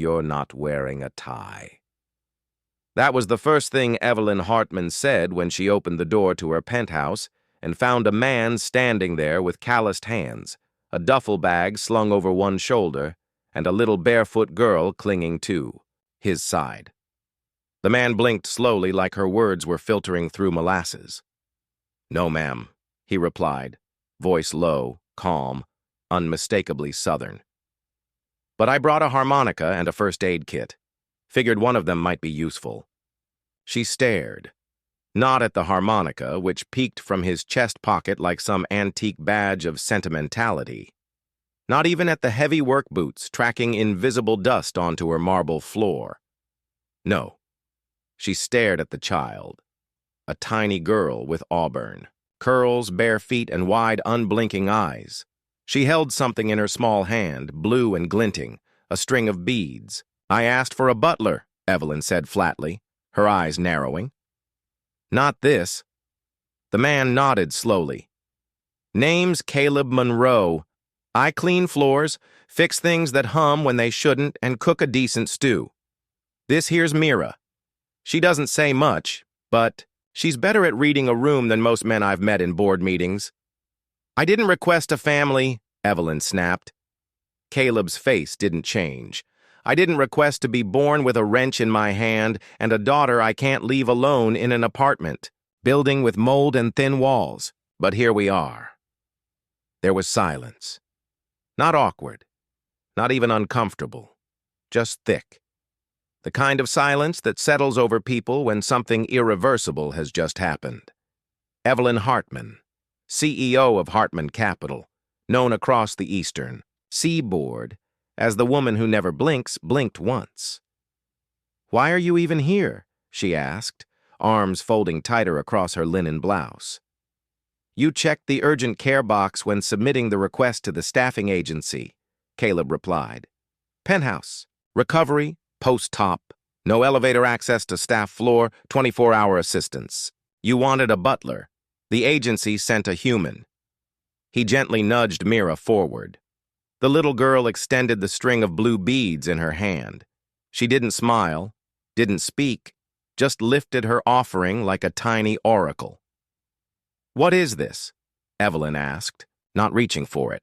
you're not wearing a tie." That was the first thing Evelyn Hartman said when she opened the door to her penthouse and found a man standing there with calloused hands, a duffel bag slung over one shoulder, and a little barefoot girl clinging to his side. The man blinked slowly like her words were filtering through molasses. "No, ma'am," he replied, voice low, calm, unmistakably Southern. "But I brought a harmonica and a first aid kit. Figured one of them might be useful." She stared, not at the harmonica, which peeked from his chest pocket like some antique badge of sentimentality, not even at the heavy work boots tracking invisible dust onto her marble floor. No. She stared at the child, a tiny girl with auburn, curls, bare feet, and wide, unblinking eyes. She held something in her small hand, blue and glinting, a string of beads. "I asked for a butler," Evelyn said flatly, her eyes narrowing. "Not this." The man nodded slowly. "Name's Caleb Monroe. I clean floors, fix things that hum when they shouldn't, and cook a decent stew. This here's Mira. She doesn't say much, but she's better at reading a room than most men I've met in board meetings." "I didn't request a family," Evelyn snapped. Caleb's face didn't change. "I didn't request to be born with a wrench in my hand and a daughter I can't leave alone in an apartment, building with mold and thin walls. But here we are." There was silence. Not awkward, not even uncomfortable, just thick. The kind of silence that settles over people when something irreversible has just happened. Evelyn Hartman, CEO of Hartman Capital, known across the Eastern Seaboard as the woman who never blinks, blinked once. "Why are you even here?" she asked, arms folding tighter across her linen blouse. "You checked the urgent care box when submitting the request to the staffing agency," Caleb replied. "Penthouse, recovery, post-top, no elevator access to staff floor, 24-hour assistance. You wanted a butler. The agency sent a human." He gently nudged Mira forward. The little girl extended the string of blue beads in her hand. She didn't smile, didn't speak, just lifted her offering like a tiny oracle. "What is this?" Evelyn asked, not reaching for it.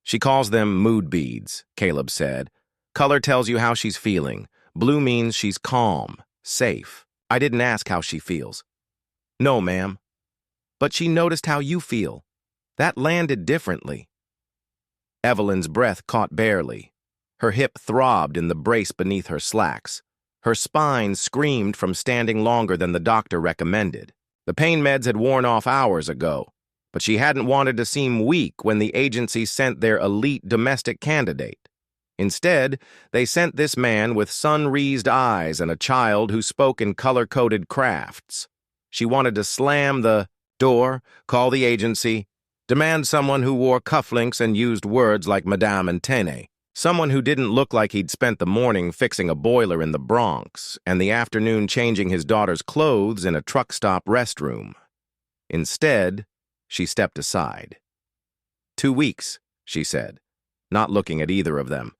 "She calls them mood beads," Caleb said. "Color tells you how she's feeling. Blue means she's calm, safe. I didn't ask how she feels." "No, ma'am." "But she noticed how you feel. That landed differently." Evelyn's breath caught barely. Her hip throbbed in the brace beneath her slacks. Her spine screamed from standing longer than the doctor recommended. The pain meds had worn off hours ago, but she hadn't wanted to seem weak when the agency sent their elite domestic candidate. Instead, they sent this man with sun-raised eyes and a child who spoke in color-coded crafts. She wanted to slam the door, call the agency, demand someone who wore cufflinks and used words like Madame and Tene, someone who didn't look like he'd spent the morning fixing a boiler in the Bronx and the afternoon changing his daughter's clothes in a truck stop restroom. Instead, she stepped aside. 2 weeks, she said, not looking at either of them.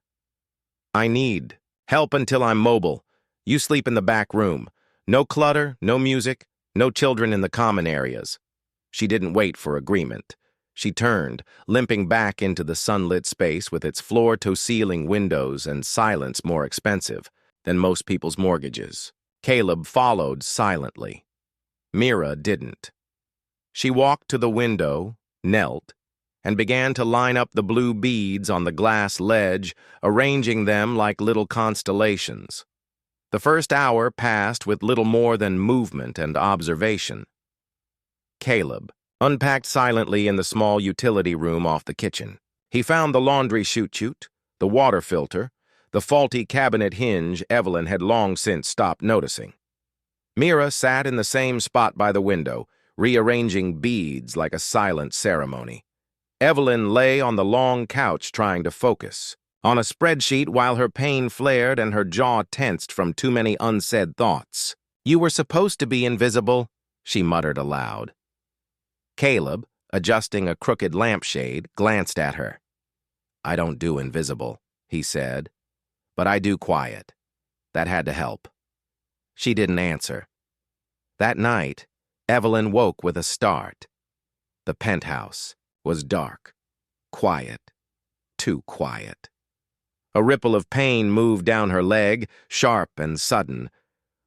"I need help until I'm mobile. You sleep in the back room. No clutter, no music, no children in the common areas." She didn't wait for agreement. She turned, limping back into the sunlit space with its floor-to-ceiling windows and silence more expensive than most people's mortgages. Caleb followed silently. Mira didn't. She walked to the window, knelt, and began to line up the blue beads on the glass ledge, arranging them like little constellations. The first hour passed with little more than movement and observation. Caleb unpacked silently in the small utility room off the kitchen. He found the laundry chute, the water filter, the faulty cabinet hinge Evelyn had long since stopped noticing. Mira sat in the same spot by the window, rearranging beads like a silent ceremony. Evelyn lay on the long couch trying to focus on a spreadsheet while her pain flared and her jaw tensed from too many unsaid thoughts. "You were supposed to be invisible," she muttered aloud. Caleb, adjusting a crooked lampshade, glanced at her. "I don't do invisible," he said. but I do quiet. That had to help." She didn't answer. That night, Evelyn woke with a start. The penthouse was dark, quiet, too quiet. A ripple of pain moved down her leg, sharp and sudden.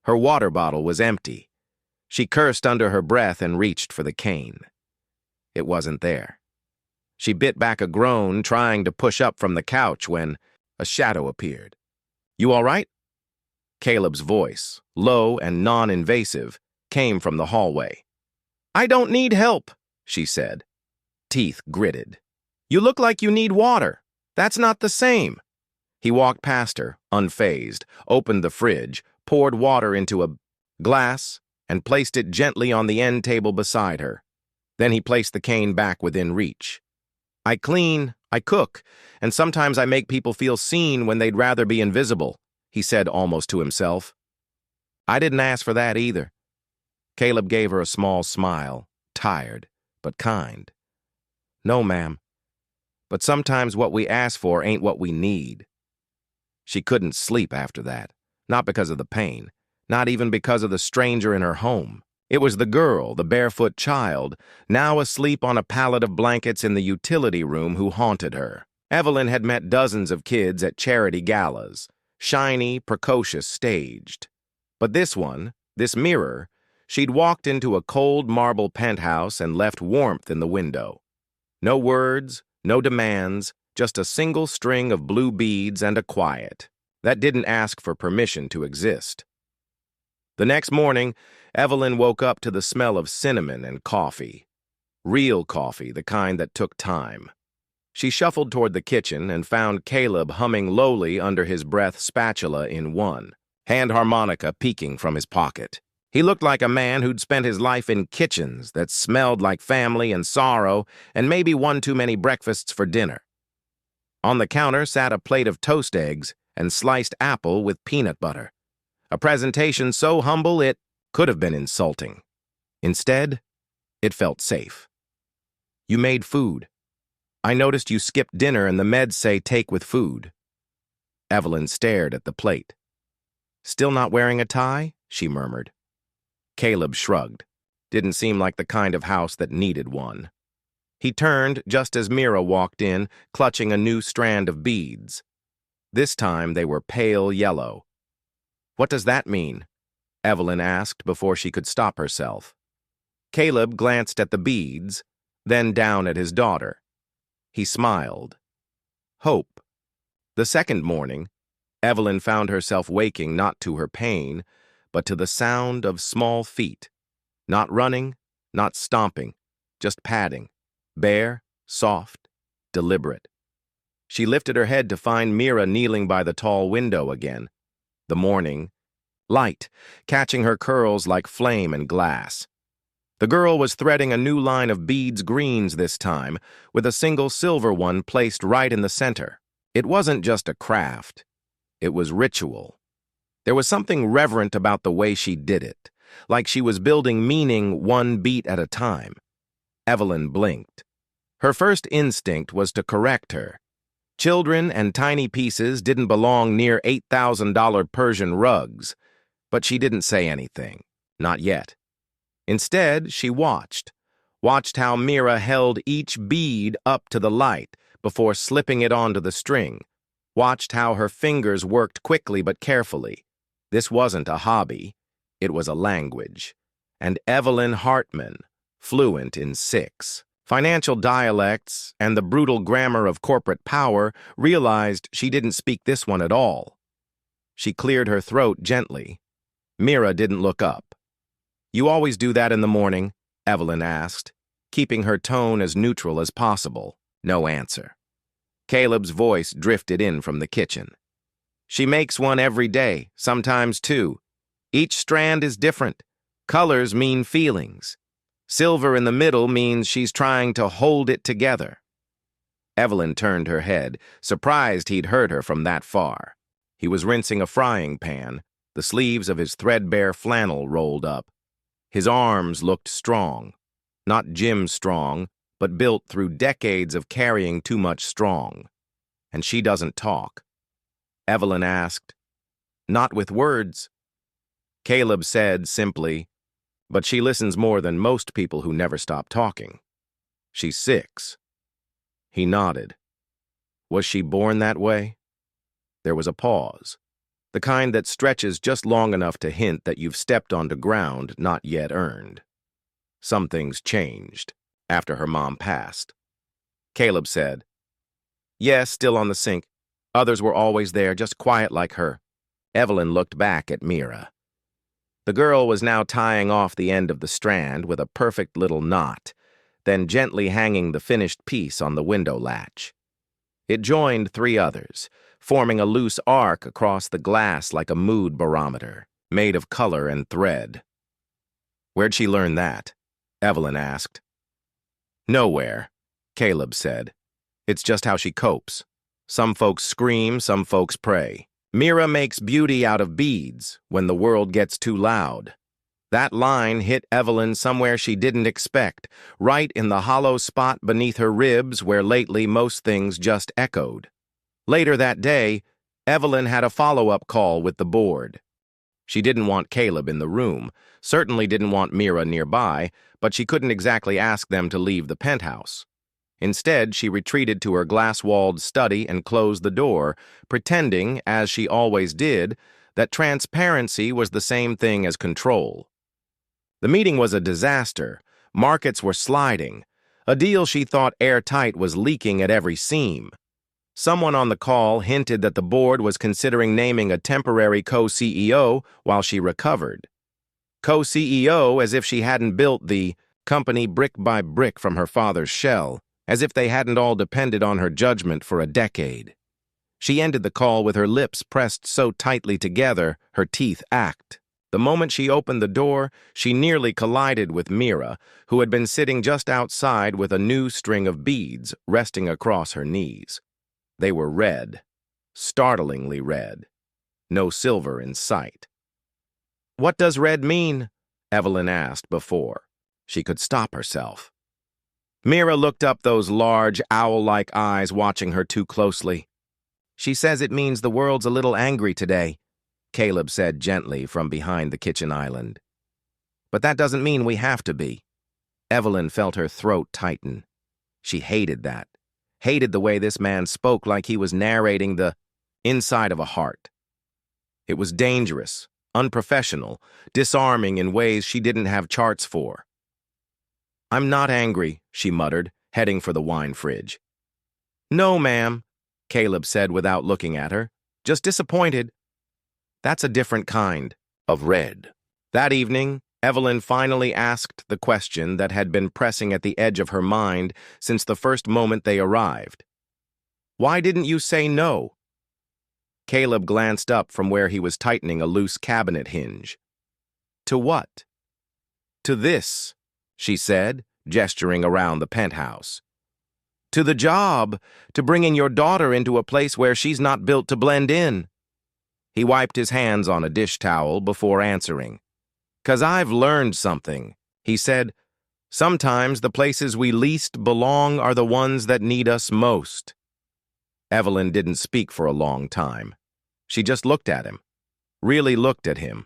Her water bottle was empty. She cursed under her breath and reached for the cane. It wasn't there. She bit back a groan, trying to push up from the couch when a shadow appeared. "You all right?" Caleb's voice, low and non-invasive, came from the hallway. "I don't need help," she said. Teeth gritted. "You look like you need water. That's not the same." He walked past her, unfazed, opened the fridge, poured water into a glass, and placed it gently on the end table beside her. Then he placed the cane back within reach. "I clean, I cook, and sometimes I make people feel seen when they'd rather be invisible," he said almost to himself. "I didn't ask for that either." Caleb gave her a small smile, tired, but kind. "No, ma'am. But sometimes what we ask for ain't what we need." She couldn't sleep after that, not because of the pain, not even because of the stranger in her home. It was the girl, the barefoot child, now asleep on a pallet of blankets in the utility room who haunted her. Evelyn had met dozens of kids at charity galas, shiny, precocious, staged. But this one, this mirror, she'd walked into a cold marble penthouse and left warmth in the window. No words, no demands, just a single string of blue beads and a quiet that didn't ask for permission to exist. The next morning, Evelyn woke up to the smell of cinnamon and coffee. Real coffee, the kind that took time. She shuffled toward the kitchen and found Caleb humming lowly under his breath, spatula in one, hand harmonica peeking from his pocket. He looked like a man who'd spent his life in kitchens that smelled like family and sorrow and maybe one too many breakfasts for dinner. On the counter sat a plate of toast eggs and sliced apple with peanut butter. A presentation so humble it could have been insulting. Instead, it felt safe. "You made food. I noticed you skipped dinner and the meds say take with food." Evelyn stared at the plate. "Still not wearing a tie?" she murmured. Caleb shrugged. Didn't seem like the kind of house that needed one. He turned just as Mira walked in, clutching a new strand of beads. This time they were pale yellow. "What does that mean?" Evelyn asked before she could stop herself. Caleb glanced at the beads, then down at his daughter. He smiled. Hope. The second morning, Evelyn found herself waking not to her pain, but to the sound of small feet. Not running, not stomping, just padding. Bare, soft, deliberate. She lifted her head to find Mira kneeling by the tall window again. The morning, light, catching her curls like flame and glass. The girl was threading a new line of beads greens this time, with a single silver one placed right in the center. It wasn't just a craft. It was ritual. There was something reverent about the way she did it, like she was building meaning one beat at a time. Evelyn blinked. Her first instinct was to correct her. Children and tiny pieces didn't belong near $8,000 Persian rugs, but she didn't say anything, not yet. Instead, she watched how Mira held each bead up to the light before slipping it onto the string, watched how her fingers worked quickly but carefully. This wasn't a hobby, it was a language. And Evelyn Hartman, fluent in 6 financial dialects and the brutal grammar of corporate power, realized she didn't speak this one at all. She cleared her throat gently. Mira didn't look up. "You always do that in the morning?" Evelyn asked, keeping her tone as neutral as possible. No answer. Caleb's voice drifted in from the kitchen. "She makes one every day, sometimes 2. Each strand is different. Colors mean feelings. Silver in the middle means she's trying to hold it together." Evelyn turned her head, surprised he'd heard her from that far. He was rinsing a frying pan, the sleeves of his threadbare flannel rolled up. His arms looked strong. Not gym strong, but built through decades of carrying too much strong. And she doesn't talk. Evelyn asked. Not with words. Caleb said simply, but she listens more than most people who never stop talking. She's 6. He nodded. Was she born that way? There was a pause, the kind that stretches just long enough to hint that you've stepped onto ground not yet earned. Some things changed after her mom passed. Caleb said, yes, still on the sink. Others were always there, just quiet like her. Evelyn looked back at Mira. The girl was now tying off the end of the strand with a perfect little knot, then gently hanging the finished piece on the window latch. It joined 3 others, forming a loose arc across the glass like a mood barometer, made of color and thread. Where'd she learn that? Evelyn asked. Nowhere, Caleb said. It's just how she copes. Some folks scream, some folks pray. Mira makes beauty out of beads when the world gets too loud. That line hit Evelyn somewhere she didn't expect, right in the hollow spot beneath her ribs where lately most things just echoed. Later that day, Evelyn had a follow-up call with the board. She didn't want Caleb in the room, certainly didn't want Mira nearby, but she couldn't exactly ask them to leave the penthouse. Instead, she retreated to her glass-walled study and closed the door, pretending, as she always did, that transparency was the same thing as control. The meeting was a disaster. Markets were sliding. A deal she thought airtight was leaking at every seam. Someone on the call hinted that the board was considering naming a temporary co-CEO while she recovered. Co-CEO as if she hadn't built the company brick by brick from her father's shell, as if they hadn't all depended on her judgment for a decade. She ended the call with her lips pressed so tightly together, her teeth ached. The moment she opened the door, she nearly collided with Mira, who had been sitting just outside with a new string of beads resting across her knees. They were red, startlingly red. No silver in sight. What does red mean? Evelyn asked before she could stop herself. Mira looked up those large, owl-like eyes watching her too closely. She says it means the world's a little angry today, Caleb said gently from behind the kitchen island. But that doesn't mean we have to be. Evelyn felt her throat tighten. She hated that. Hated the way this man spoke like he was narrating the inside of a heart. It was dangerous, unprofessional, disarming in ways she didn't have charts for. I'm not angry, she muttered, heading for the wine fridge. No, ma'am, Caleb said without looking at her. Just disappointed. That's a different kind of red. That evening, Evelyn finally asked the question that had been pressing at the edge of her mind since the first moment they arrived. Why didn't you say no? Caleb glanced up from where he was tightening a loose cabinet hinge. To what? To this, she said, gesturing around the penthouse. To the job, to bringing your daughter into a place where she's not built to blend in. He wiped his hands on a dish towel before answering. 'Cause I've learned something, he said. Sometimes the places we least belong are the ones that need us most. Evelyn didn't speak for a long time. She just looked at him. Really looked at him.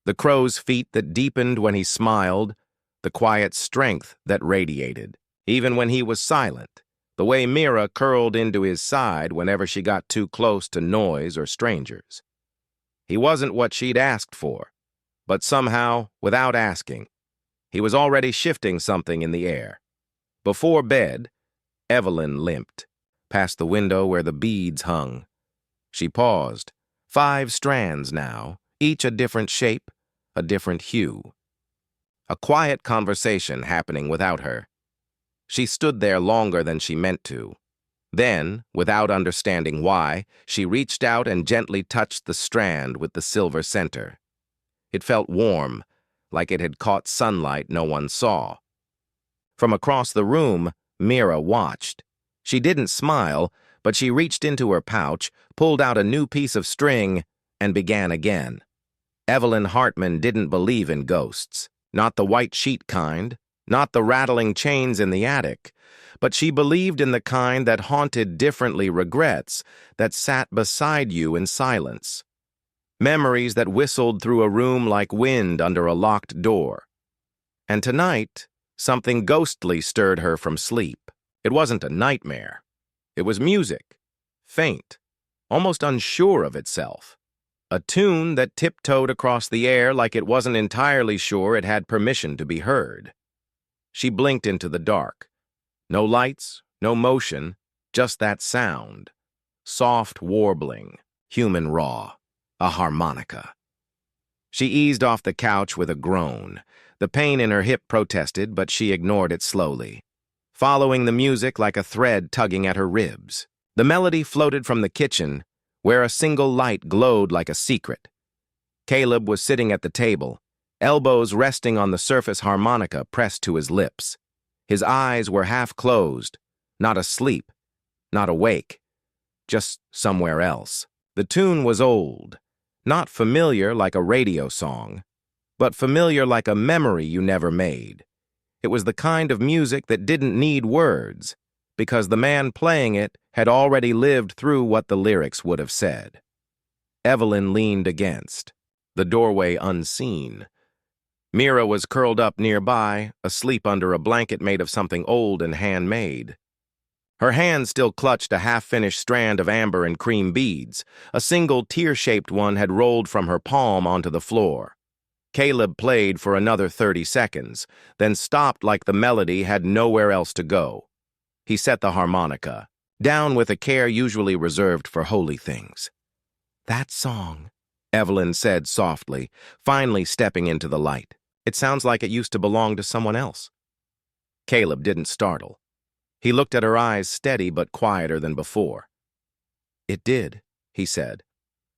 The crow's feet that deepened when he smiled, the quiet strength that radiated, even when he was silent, the way Mira curled into his side whenever she got too close to noise or strangers. He wasn't what she'd asked for, but somehow, without asking, he was already shifting something in the air. Before bed, Evelyn limped, past the window where the beads hung. She paused. 5 strands now, each a different shape, a different hue. A quiet conversation happening without her. She stood there longer than she meant to. Then, without understanding why, she reached out and gently touched the strand with the silver center. It felt warm, like it had caught sunlight no one saw. From across the room, Mira watched. She didn't smile, but she reached into her pouch, pulled out a new piece of string, and began again. Evelyn Hartman didn't believe in ghosts. Not the white sheet kind, not the rattling chains in the attic, but she believed in the kind that haunted differently regrets that sat beside you in silence. Memories that whistled through a room like wind under a locked door. And tonight, something ghostly stirred her from sleep. It wasn't a nightmare. It was music, faint, almost unsure of itself. A tune that tiptoed across the air like it wasn't entirely sure it had permission to be heard. She blinked into the dark. No lights, no motion, just that sound. Soft warbling, human raw, a harmonica. She eased off the couch with a groan. The pain in her hip protested, but she ignored it slowly, following the music like a thread tugging at her ribs. The melody floated from the kitchen, where a single light glowed like a secret. Caleb was sitting at the table, elbows resting on the surface harmonica pressed to his lips. His eyes were half closed, not asleep, not awake, just somewhere else. The tune was old, not familiar like a radio song, but familiar like a memory you never made. It was the kind of music that didn't need words, because the man playing it had already lived through what the lyrics would have said. Evelyn leaned against, the doorway unseen. Mira was curled up nearby, asleep under a blanket made of something old and handmade. Her hand still clutched a half-finished strand of amber and cream beads. A single tear-shaped one had rolled from her palm onto the floor. Caleb played for another 30 seconds, then stopped like the melody had nowhere else to go. He set the harmonica, down with a care usually reserved for holy things. "That song," Evelyn said softly, finally stepping into the light. "It sounds like it used to belong to someone else." Caleb didn't startle. He looked at her eyes steady but quieter than before. "It did," he said.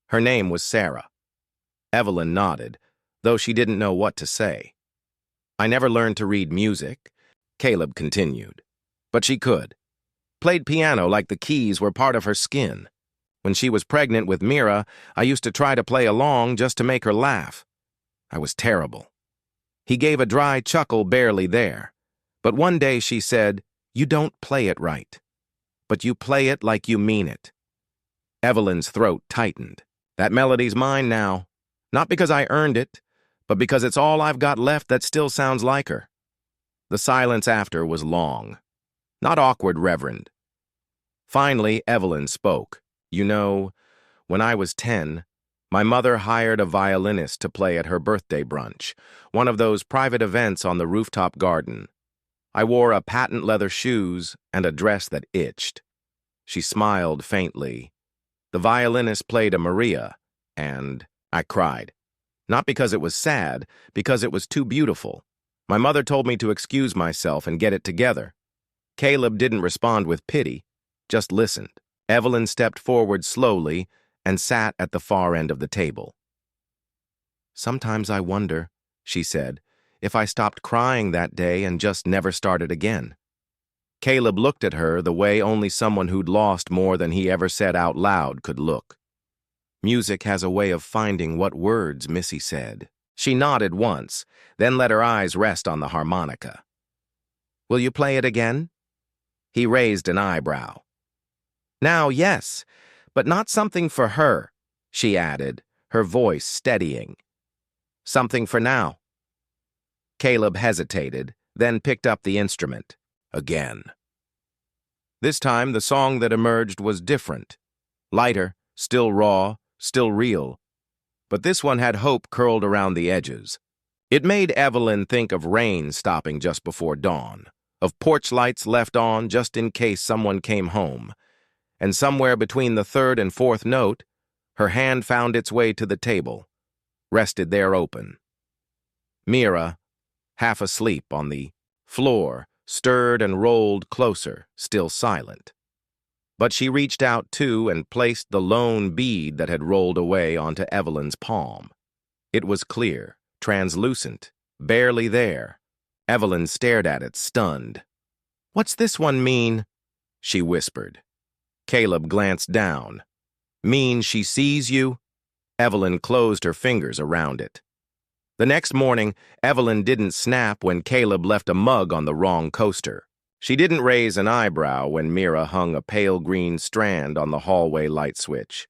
Her name was Sarah. Evelyn nodded, though she didn't know what to say. "I never learned to read music," Caleb continued. "But she could. Played piano like the keys were part of her skin. When she was pregnant with Mira, I used to try to play along just to make her laugh. I was terrible." He gave a dry chuckle barely there. But one day she said, "You don't play it right, but you play it like you mean it." Evelyn's throat tightened. "That melody's mine now. Not because I earned it, but because it's all I've got left that still sounds like her." The silence after was long. Not awkward, Reverend. Finally, Evelyn spoke. "You know, when I was 10, my mother hired a violinist to play at her birthday brunch, one of those private events on the rooftop garden. I wore a patent leather shoes and a dress that itched." She smiled faintly. "The violinist played a Maria, and I cried. Not because it was sad, because it was too beautiful. My mother told me to excuse myself and get it together." Caleb didn't respond with pity, just listened. Evelyn stepped forward slowly and sat at the far end of the table. "Sometimes I wonder," she said, "if I stopped crying that day and just never started again." Caleb looked at her the way only someone who'd lost more than he ever said out loud could look. "Music has a way of finding what words," Missy said. She nodded once, then let her eyes rest on the harmonica. "Will you play it again?" He raised an eyebrow. "Now, yes, but not something for her," she added, her voice steadying. "Something for now." Caleb hesitated, then picked up the instrument. Again. This time, the song that emerged was different. Lighter, still raw, still real. But this one had hope curled around the edges. It made Evelyn think of rain stopping just before dawn, of porch lights left on just in case someone came home. And somewhere between the third and fourth note, her hand found its way to the table, rested there open. Mira, half asleep on the floor, stirred and rolled closer, still silent. But she reached out too and placed the lone bead that had rolled away onto Evelyn's palm. It was clear, translucent, barely there. Evelyn stared at it, stunned. "What's this one mean?" she whispered. Caleb glanced down. "Mean she sees you?" Evelyn closed her fingers around it. The next morning, Evelyn didn't snap when Caleb left a mug on the wrong coaster. She didn't raise an eyebrow when Mira hung a pale green strand on the hallway light switch.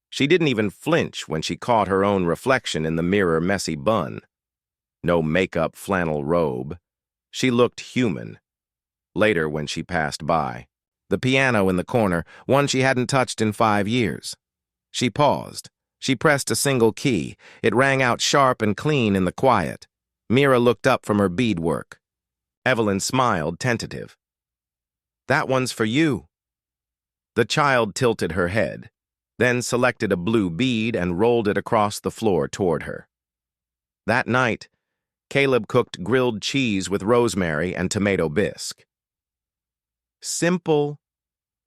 She didn't even flinch when she caught her own reflection in the mirror messy bun. No makeup flannel robe. She looked human. Later, when she passed by, the piano in the corner, one she hadn't touched in 5 years. She paused. She pressed a single key. It rang out sharp and clean in the quiet. Mira looked up from her beadwork. Evelyn smiled, tentative. "That one's for you." The child tilted her head, then selected a blue bead and rolled it across the floor toward her. That night, Caleb cooked grilled cheese with rosemary and tomato bisque. Simple,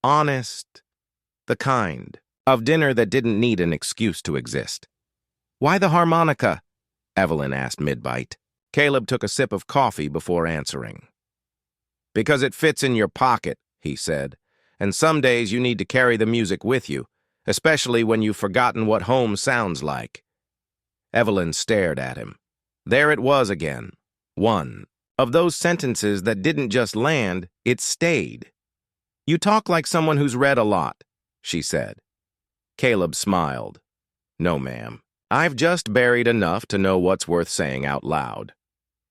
honest, the kind of dinner that didn't need an excuse to exist. "Why the harmonica?" Evelyn asked mid-bite. Caleb took a sip of coffee before answering. "Because it fits in your pocket," he said, "and some days you need to carry the music with you, especially when you've forgotten what home sounds like." Evelyn stared at him. There it was again. One of those sentences that didn't just land, it stayed. "You talk like someone who's read a lot," she said. Caleb smiled. "No, ma'am. I've just buried enough to know what's worth saying out loud."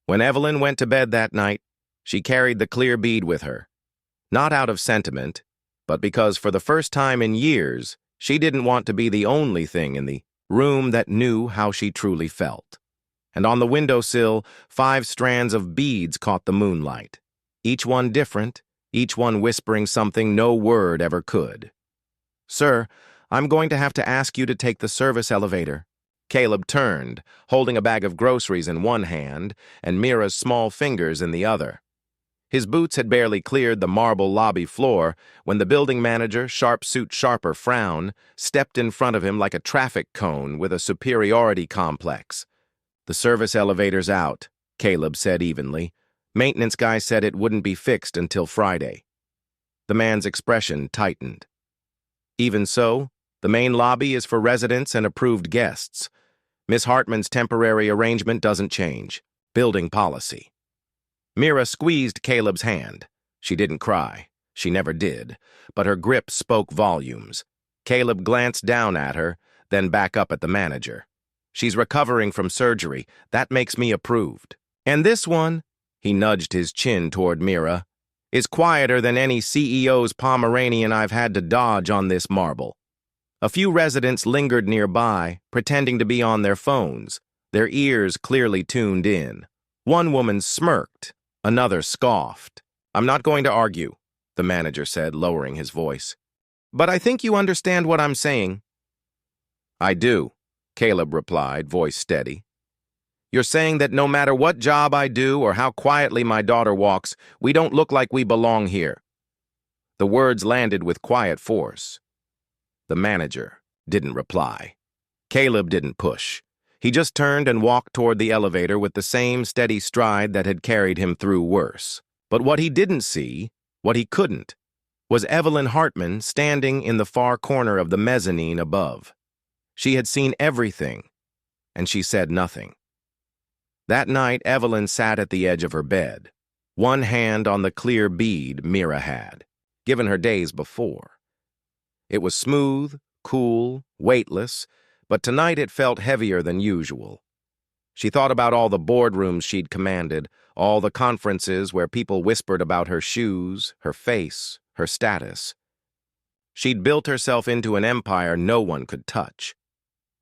When Evelyn went to bed that night, she carried the clear bead with her. Not out of sentiment, but because for the first time in years, she didn't want to be the only thing in the room that knew how she truly felt. And on the windowsill, 5 strands of beads caught the moonlight. Each one different, each one whispering something no word ever could. "Sir, I'm going to have to ask you to take the service elevator." Caleb turned, holding a bag of groceries in one hand and Mira's small fingers in the other. His boots had barely cleared the marble lobby floor when the building manager, sharp suit sharper frown, stepped in front of him like a traffic cone with a superiority complex. "The service elevator's out," Caleb said evenly. "Maintenance guy said it wouldn't be fixed until Friday." The man's expression tightened. "Even so, the main lobby is for residents and approved guests. Miss Hartman's temporary arrangement doesn't change. Building policy." Mira squeezed Caleb's hand. She didn't cry. She never did. But her grip spoke volumes. Caleb glanced down at her, then back up at the manager. "She's recovering from surgery. That makes me approved. And this one," he nudged his chin toward Mira, "is quieter than any CEO's Pomeranian I've had to dodge on this marble." A few residents lingered nearby, pretending to be on their phones, their ears clearly tuned in. One woman smirked, another scoffed. "I'm not going to argue," the manager said, lowering his voice. "But I think you understand what I'm saying." "I do," Caleb replied, voice steady. "You're saying that no matter what job I do or how quietly my daughter walks, we don't look like we belong here." The words landed with quiet force. The manager didn't reply. Caleb didn't push. He just turned and walked toward the elevator with the same steady stride that had carried him through worse. But what he didn't see, what he couldn't, was Evelyn Hartman standing in the far corner of the mezzanine above. She had seen everything, and she said nothing. That night, Evelyn sat at the edge of her bed, one hand on the clear bead Mira had, given her days before. It was smooth, cool, weightless, but tonight it felt heavier than usual. She thought about all the boardrooms she'd commanded, all the conferences where people whispered about her shoes, her face, her status. She'd built herself into an empire no one could touch.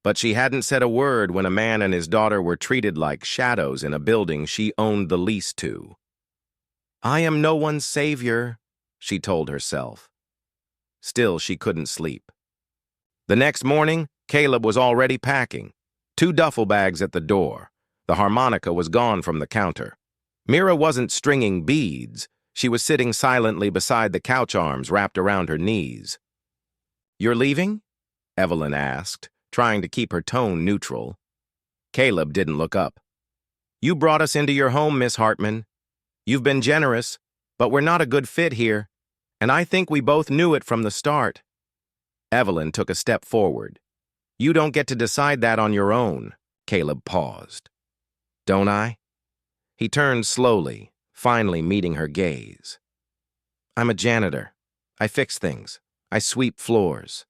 But she hadn't said a word when a man and his daughter were treated like shadows in a building she owned the lease to. "I am no one's savior," she told herself. Still, she couldn't sleep. The next morning, Caleb was already packing. 2 duffel bags at the door. The harmonica was gone from the counter. Mira wasn't stringing beads. She was sitting silently beside the couch arms wrapped around her knees. "You're leaving?" Evelyn asked, trying to keep her tone neutral. Caleb didn't look up. "You brought us into your home, Miss Hartman. You've been generous, but we're not a good fit here. And I think we both knew it from the start." Evelyn took a step forward. "You don't get to decide that on your own." Caleb paused. don't I? He turned slowly, finally meeting her gaze. I'm a janitor. I fix things. I sweep floors.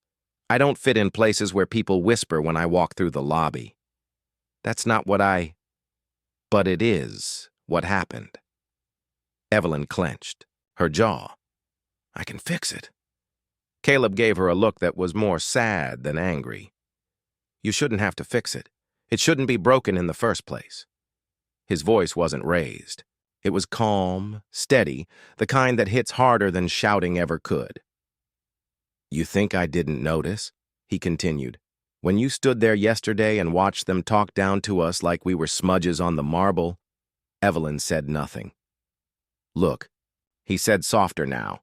I don't fit in places where people whisper when I walk through the lobby. That's not what I... But it is what happened. Evelyn clenched, her jaw. I can fix it. Caleb gave her a look that was more sad than angry. You shouldn't have to fix it. It shouldn't be broken in the first place. His voice wasn't raised. It was calm, steady, the kind that hits harder than shouting ever could. You think I didn't notice? He continued. When you stood there yesterday and watched them talk down to us like we were smudges on the marble? Evelyn said nothing. Look, he said softer now.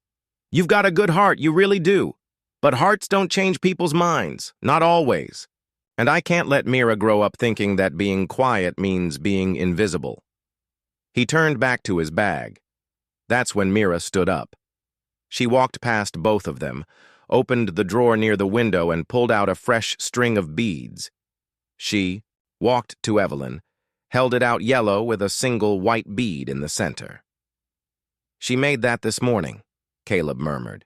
You've got a good heart, you really do. But hearts don't change people's minds, not always. And I can't let Mira grow up thinking that being quiet means being invisible. He turned back to his bag. That's when Mira stood up. She walked past both of them, opened the drawer near the window and pulled out a fresh string of beads. She walked to Evelyn, held it out yellow with a single white bead in the center. She made that this morning, Caleb murmured.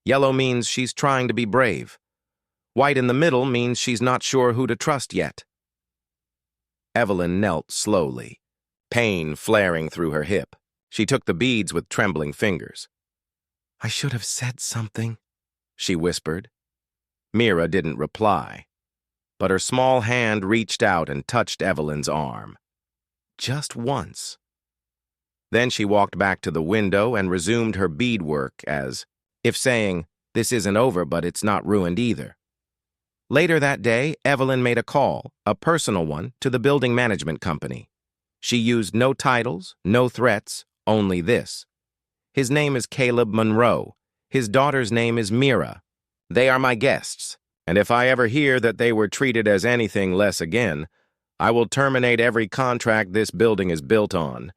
Yellow means she's trying to be brave. White in the middle means she's not sure who to trust yet. Evelyn knelt slowly, pain flaring through her hip. She took the beads with trembling fingers. I should have said something, she whispered. Mira didn't reply, but her small hand reached out and touched Evelyn's arm. Just once. Then she walked back to the window and resumed her beadwork as if saying, this isn't over, but it's not ruined either. Later that day, Evelyn made a call, a personal one, to the building management company. She used no titles, no threats, only this. His name is Caleb Monroe. His daughter's name is Mira. They are my guests, and if I ever hear that they were treated as anything less again, I will terminate every contract this building is built on.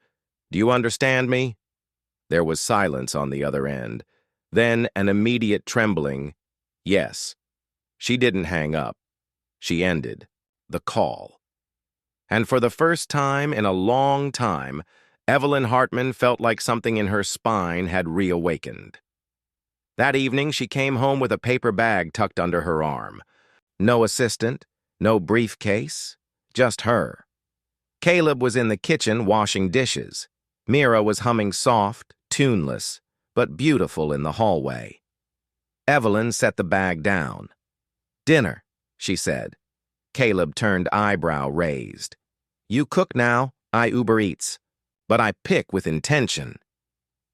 Do you understand me? There was silence on the other end. Then an immediate trembling. Yes. She didn't hang up. She ended the call. And for the first time in a long time, Evelyn Hartman felt like something in her spine had reawakened. That evening, she came home with a paper bag tucked under her arm. No assistant, no briefcase, just her. Caleb was in the kitchen washing dishes. Mira was humming soft, tuneless, but beautiful in the hallway. Evelyn set the bag down. Dinner, she said. Caleb turned eyebrow raised. You cook now, I Uber Eats. But I pick with intention.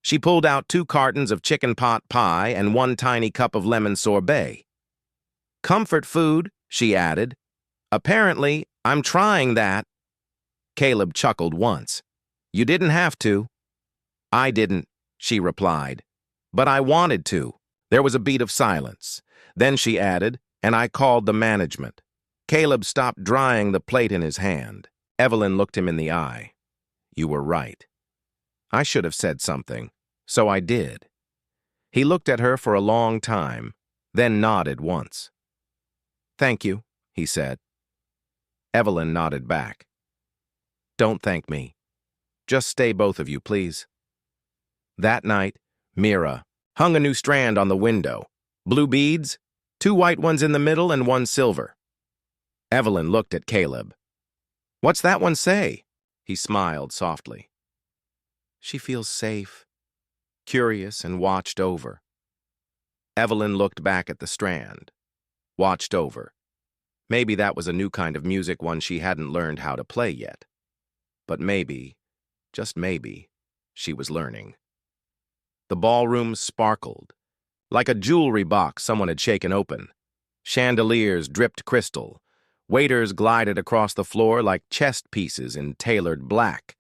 She pulled out 2 cartons of chicken pot pie and 1 tiny cup of lemon sorbet. Comfort food, she added. Apparently, I'm trying that. Caleb chuckled once. You didn't have to. I didn't, she replied. But I wanted to. There was a beat of silence. Then she added, and I called the management. Caleb stopped drying the plate in his hand. Evelyn looked him in the eye. You were right. I should have said something, so I did. He looked at her for a long time, then nodded once. Thank you, he said. Evelyn nodded back. Don't thank me. Just stay, both of you, please. That night, Mira hung a new strand on the window. Blue beads, 2 white ones in the middle and 1 silver. Evelyn looked at Caleb. What's that one say? He smiled softly. She feels safe, curious, and watched over. Evelyn looked back at the strand. Watched over. Maybe that was a new kind of music, one she hadn't learned how to play yet. But maybe, just maybe, she was learning. The ballroom sparkled, like a jewelry box someone had shaken open. Chandeliers dripped crystal. Waiters glided across the floor like chess pieces in tailored black.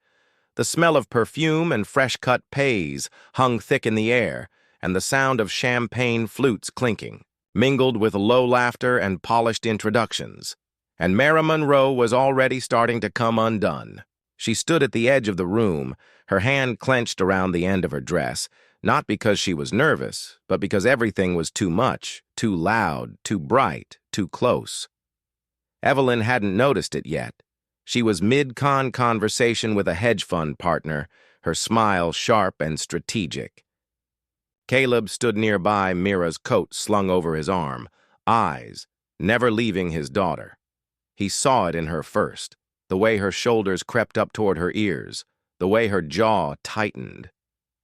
The smell of perfume and fresh-cut pays hung thick in the air, and the sound of champagne flutes clinking, mingled with low laughter and polished introductions. And Mira Monroe was already starting to come undone. She stood at the edge of the room, her hand clenched around the end of her dress, not because she was nervous, but because everything was too much, too loud, too bright, too close. Evelyn hadn't noticed it yet, She was mid-con conversation with a hedge fund partner, her smile sharp and strategic. Caleb stood nearby, Mira's coat slung over his arm, eyes never leaving his daughter. He saw it in her first, the way her shoulders crept up toward her ears, the way her jaw tightened.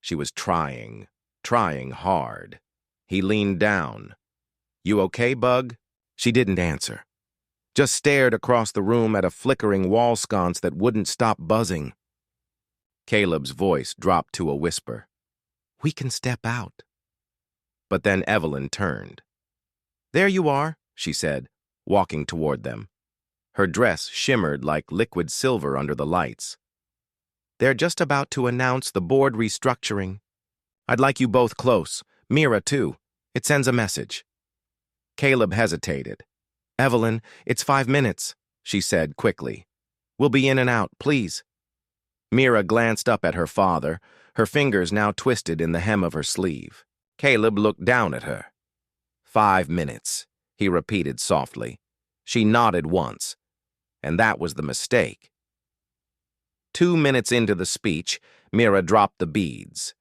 She was trying hard. He leaned down. "You okay, Bug?" She didn't answer, just stared across the room at a flickering wall sconce that wouldn't stop buzzing. Caleb's voice dropped to a whisper. "We can step out." But then Evelyn turned. "There you are," she said, walking toward them. Her dress shimmered like liquid silver under the lights. "They're just about to announce the board restructuring. I'd like you both close, Mira too. It sends a message." Caleb hesitated. "Evelyn, it's 5 minutes," she said quickly. "We'll be in and out, please." Mira glanced up at her father, her fingers now twisted in the hem of her sleeve. Caleb looked down at her. 5 minutes, he repeated softly. She nodded once, and that was the mistake. 2 minutes into the speech, Mira dropped the beads.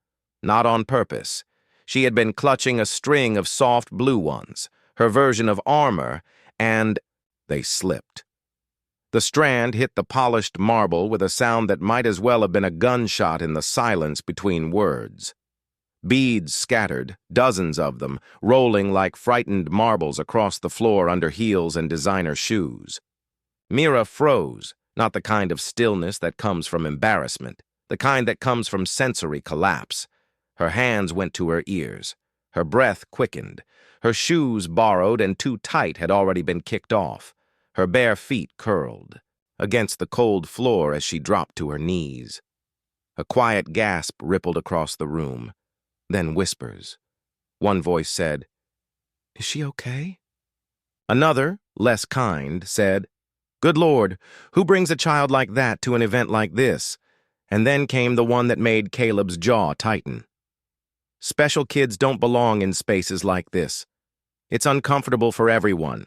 Not on purpose. She had been clutching a string of soft blue ones, her version of armor, and they slipped. The strand hit the polished marble with a sound that might as well have been a gunshot in the silence between words. Beads scattered, dozens of them, rolling like frightened marbles across the floor under heels and designer shoes. Mira froze, not the kind of stillness that comes from embarrassment, the kind that comes from sensory collapse. Her hands went to her ears. Her breath quickened. Her shoes, borrowed and too tight, had already been kicked off. Her bare feet curled against the cold floor as she dropped to her knees. A quiet gasp rippled across the room. Then whispers. One voice said, "Is she okay?" Another, less kind, said, "Good Lord, who brings a child like that to an event like this?" And then came the one that made Caleb's jaw tighten. "Special kids don't belong in spaces like this. It's uncomfortable for everyone."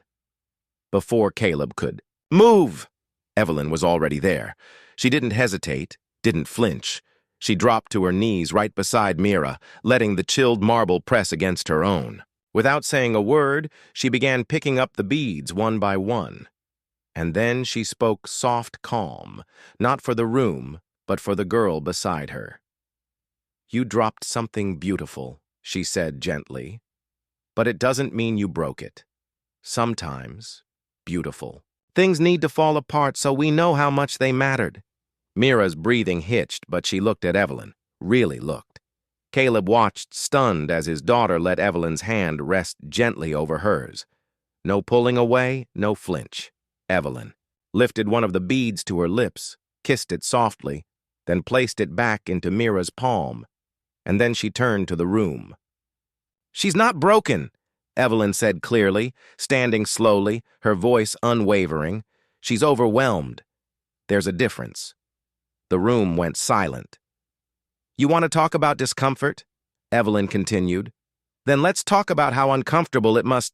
Before Caleb could move, Evelyn was already there. She didn't hesitate, didn't flinch. She dropped to her knees right beside Mira, letting the chilled marble press against her own. Without saying a word, she began picking up the beads one by one. And then she spoke soft calm, not for the room, but for the girl beside her. "You dropped something beautiful," she said gently. "But it doesn't mean you broke it. Sometimes, beautiful things need to fall apart so we know how much they mattered." Mira's breathing hitched, but she looked at Evelyn, really looked. Caleb watched, stunned, as his daughter let Evelyn's hand rest gently over hers. No pulling away, no flinch. Evelyn lifted one of the beads to her lips, kissed it softly, then placed it back into Mira's palm, and then she turned to the room. "She's not broken," Evelyn said clearly, standing slowly, her voice unwavering. "She's overwhelmed. There's a difference." The room went silent. "You want to talk about discomfort?" Evelyn continued. "Then let's talk about how uncomfortable it must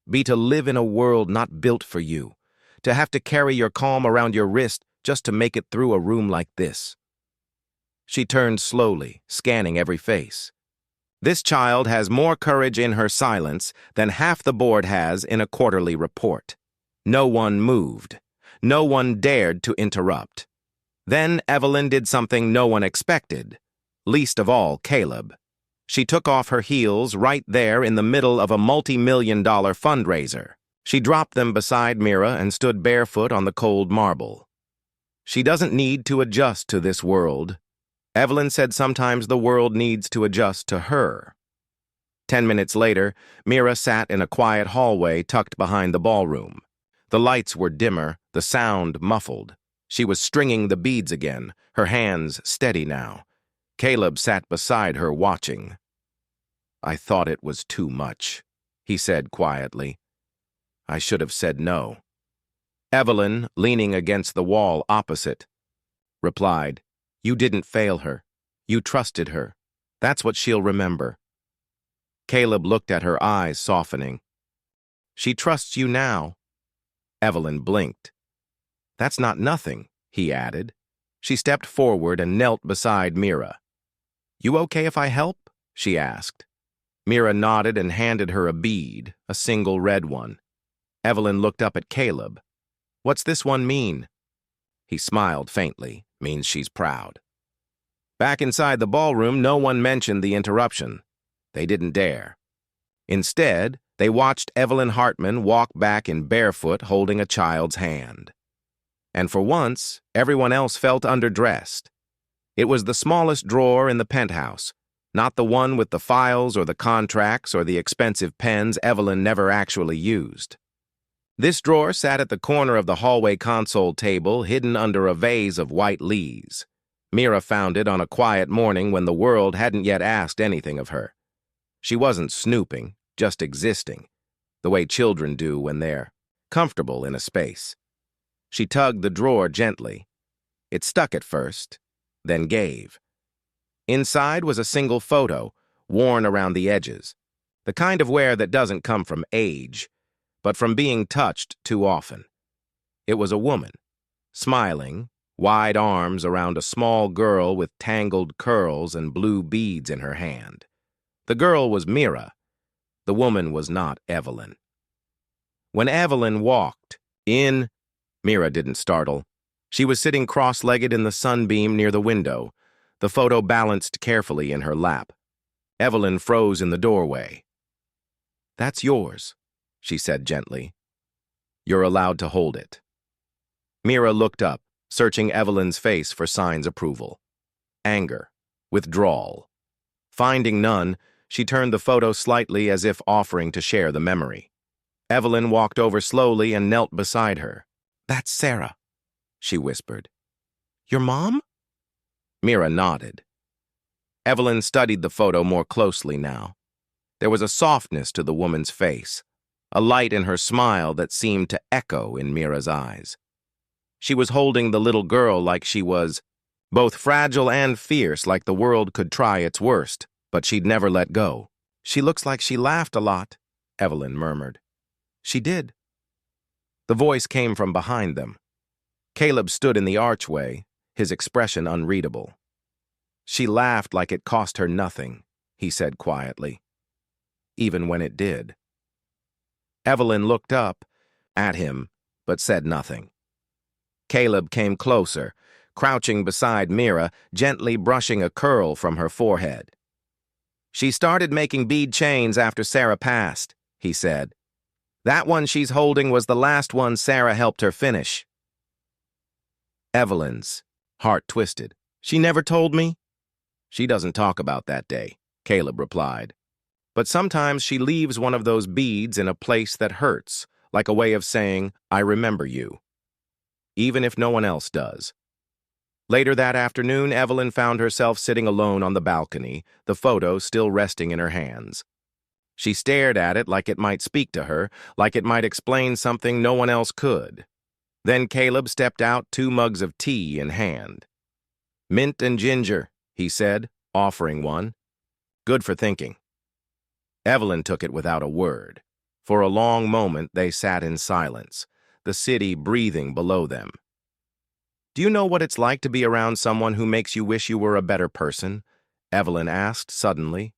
be to live in a world not built for you, to have to carry your calm around your wrist just to make it through a room like this." She turned slowly, scanning every face. "This child has more courage in her silence than half the board has in a quarterly report." No one moved. No one dared to interrupt. Then Evelyn did something no one expected, least of all Caleb. She took off her heels right there in the middle of a multi-million-dollar fundraiser. She dropped them beside Mira and stood barefoot on the cold marble. "She doesn't need to adjust to this world." Evelyn said sometimes the world needs to adjust to her. 10 minutes later, Mira sat in a quiet hallway tucked behind the ballroom. The lights were dimmer, the sound muffled. She was stringing the beads again, her hands steady now. Caleb sat beside her watching. "I thought it was too much," he said quietly. "I should have said no." Evelyn, leaning against the wall opposite, replied, "You didn't fail her. You trusted her. That's what she'll remember." Caleb looked at her, eyes softening. "She trusts you now." Evelyn blinked. That's not nothing, he added. She stepped forward and knelt beside Mira. You okay if I help? She asked. Mira nodded and handed her a bead, a single red one. Evelyn looked up at Caleb. What's this one mean? He smiled faintly. Means she's proud. Back inside the ballroom, no one mentioned the interruption. They didn't dare. Instead, they watched Evelyn Hartman walk back in barefoot holding a child's hand. And for once, everyone else felt underdressed. It was the smallest drawer in the penthouse, not the one with the files or the contracts or the expensive pens Evelyn never actually used. This drawer sat at the corner of the hallway console table, hidden under a vase of white leaves. Mira found it on a quiet morning when the world hadn't yet asked anything of her. She wasn't snooping, just existing, the way children do when they're comfortable in a space. She tugged the drawer gently. It stuck at first, then gave. Inside was a single photo, worn around the edges, the kind of wear that doesn't come from age, but from being touched too often. It was a woman, smiling, wide arms around a small girl with tangled curls and blue beads in her hand. The girl was Mira. The woman was not Evelyn. When Evelyn walked in, Mira didn't startle. She was sitting cross-legged in the sunbeam near the window, the photo balanced carefully in her lap. Evelyn froze in the doorway. That's yours, she said gently. You're allowed to hold it. Mira looked up, searching Evelyn's face for signs of approval. Anger, withdrawal. Finding none, she turned the photo slightly as if offering to share the memory. Evelyn walked over slowly and knelt beside her. That's Sarah, she whispered. Your mom? Mira nodded. Evelyn studied the photo more closely now. There was a softness to the woman's face, a light in her smile that seemed to echo in Mira's eyes. She was holding the little girl like she was both fragile and fierce, like the world could try its worst, but she'd never let go. She looks like she laughed a lot, Evelyn murmured. She did. The voice came from behind them. Caleb stood in the archway, his expression unreadable. She laughed like it cost her nothing, he said quietly. Even when it did. Evelyn looked up at him, but said nothing. Caleb came closer, crouching beside Mira, gently brushing a curl from her forehead. She started making bead chains after Sarah passed, he said. That one she's holding was the last one Sarah helped her finish. Evelyn's heart twisted. She never told me? She doesn't talk about that day, Caleb replied. But sometimes she leaves one of those beads in a place that hurts, like a way of saying, I remember you. Even if no one else does. Later that afternoon, Evelyn found herself sitting alone on the balcony, the photo still resting in her hands. She stared at it like it might speak to her, like it might explain something no one else could. Then Caleb stepped out, 2 mugs of tea in hand. Mint and ginger, he said, offering one. Good for thinking. Evelyn took it without a word. For a long moment they sat in silence, the city breathing below them. Do you know what it's like to be around someone who makes you wish you were a better person? Evelyn asked suddenly.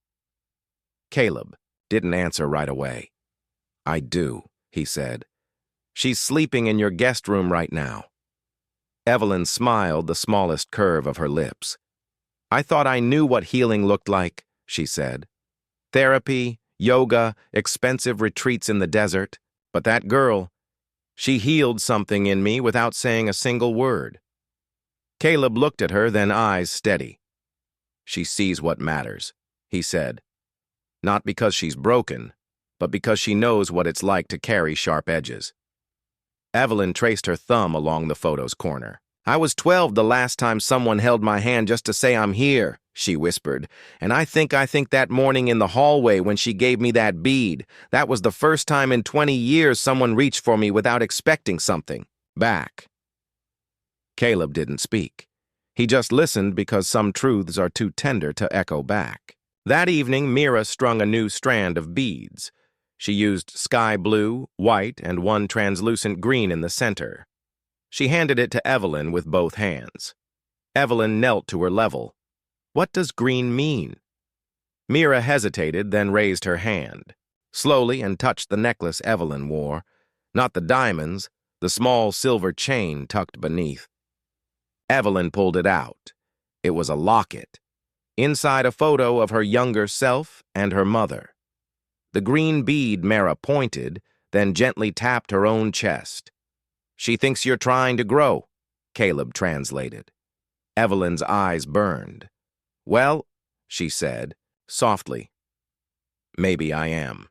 Caleb didn't answer right away. I do, he said. She's sleeping in your guest room right now. Evelyn smiled, the smallest curve of her lips. I thought I knew what healing looked like, she said. Therapy, yoga, expensive retreats in the desert. But that girl, she healed something in me without saying a single word. Caleb looked at her, then eyes steady. She sees what matters, he said. Not because she's broken, but because she knows what it's like to carry sharp edges. Evelyn traced her thumb along the photo's corner. I was 12 the last time someone held my hand just to say I'm here, she whispered. And I think that morning in the hallway when she gave me that bead, that was the first time in 20 years someone reached for me without expecting something back. Caleb didn't speak. He just listened because some truths are too tender to echo back. That evening, Mira strung a new strand of beads. She used sky blue, white, and one translucent green in the center. She handed it to Evelyn with both hands. Evelyn knelt to her level. What does green mean? Mira hesitated, then raised her hand, slowly, and touched the necklace Evelyn wore. Not the diamonds, the small silver chain tucked beneath. Evelyn pulled it out. It was a locket. Inside a photo of her younger self and her mother. The green bead Mira pointed, then gently tapped her own chest. She thinks you're trying to grow, Caleb translated. Evelyn's eyes burned. Well, she said, softly, maybe I am.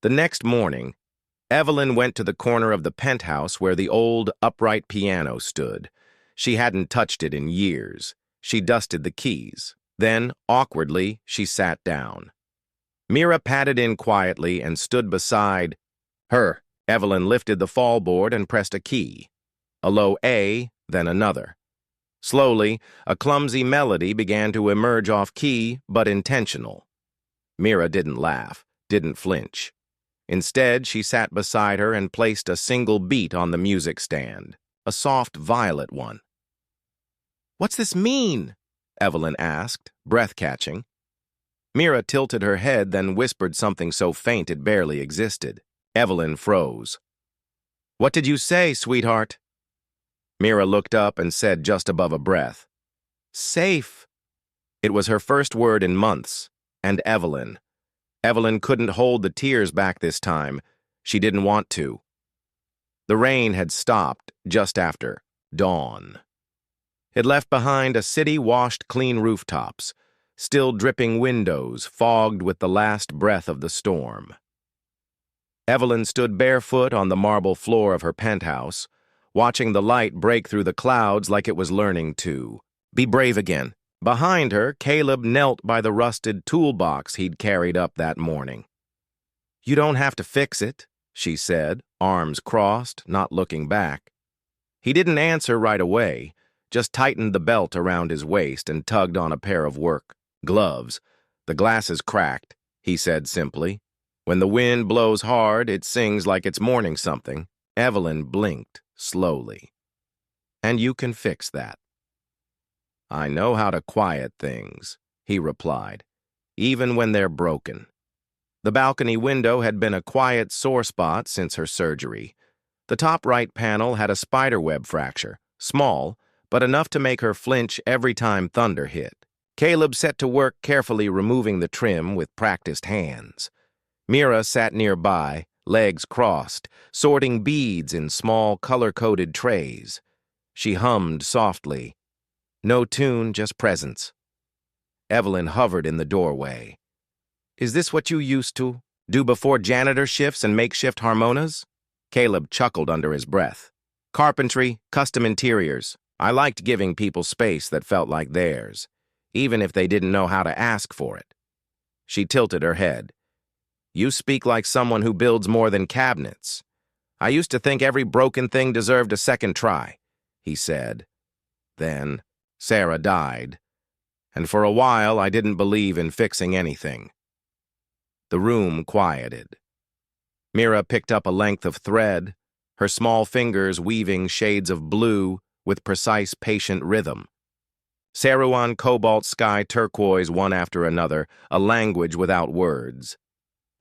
The next morning, Evelyn went to the corner of the penthouse where the old, upright piano stood. She hadn't touched it in years. She dusted the keys. Then, awkwardly, she sat down. Mira padded in quietly and stood beside her. Evelyn lifted the fallboard and pressed a key. A low A, then another. Slowly, a clumsy melody began to emerge off-key, but intentional. Mira didn't laugh, didn't flinch. Instead, she sat beside her and placed a single beat on the music stand, a soft violet one. "What's this mean?" Evelyn asked, breath-catching. Mira tilted her head, then whispered something so faint it barely existed. Evelyn froze. "What did you say, sweetheart?" Mira looked up and said just above a breath, "Safe." It was her first word in months, and Evelyn. Evelyn couldn't hold the tears back this time. She didn't want to. The rain had stopped just after dawn. It left behind a city washed clean rooftops, still dripping windows fogged with the last breath of the storm. Evelyn stood barefoot on the marble floor of her penthouse, watching the light break through the clouds like it was learning to be brave again. Behind her, Caleb knelt by the rusted toolbox he'd carried up that morning. "You don't have to fix it," she said, arms crossed, not looking back. He didn't answer right away, just tightened the belt around his waist and tugged on a pair of work gloves. "The glass is cracked," he said simply. "When the wind blows hard, it sings like it's mourning something." Evelyn blinked slowly. "And you can fix that." "I know how to quiet things," he replied, "even when they're broken." The balcony window had been a quiet sore spot since her surgery. The top right panel had a spiderweb fracture, small, but enough to make her flinch every time thunder hit. Caleb set to work carefully removing the trim with practiced hands. Mira sat nearby, legs crossed, sorting beads in small color-coded trays. She hummed softly. No tune, just presence. Evelyn hovered in the doorway. "Is this what you used to do before janitor shifts and makeshift harmonas?" Caleb chuckled under his breath. "Carpentry, custom interiors. I liked giving people space that felt like theirs, even if they didn't know how to ask for it." She tilted her head. "You speak like someone who builds more than cabinets. I used to think every broken thing deserved a second try," he said. "Then Sarah died, and for a while I didn't believe in fixing anything." The room quieted. Mira picked up a length of thread, her small fingers weaving shades of blue with precise, patient rhythm. Saruan, cobalt, sky, turquoise, one after another, a language without words.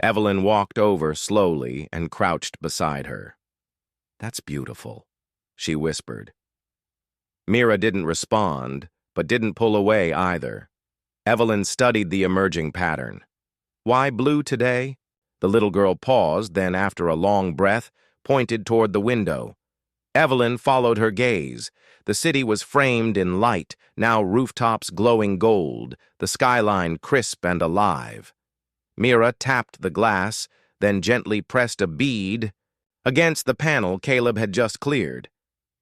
Evelyn walked over slowly and crouched beside her. "That's beautiful," she whispered. Mira didn't respond, but didn't pull away either. Evelyn studied the emerging pattern. "Why blue today?" The little girl paused, then after a long breath, pointed toward the window. Evelyn followed her gaze. The city was framed in light, now rooftops glowing gold, the skyline crisp and alive. Mira tapped the glass, then gently pressed a bead against the panel Caleb had just cleared.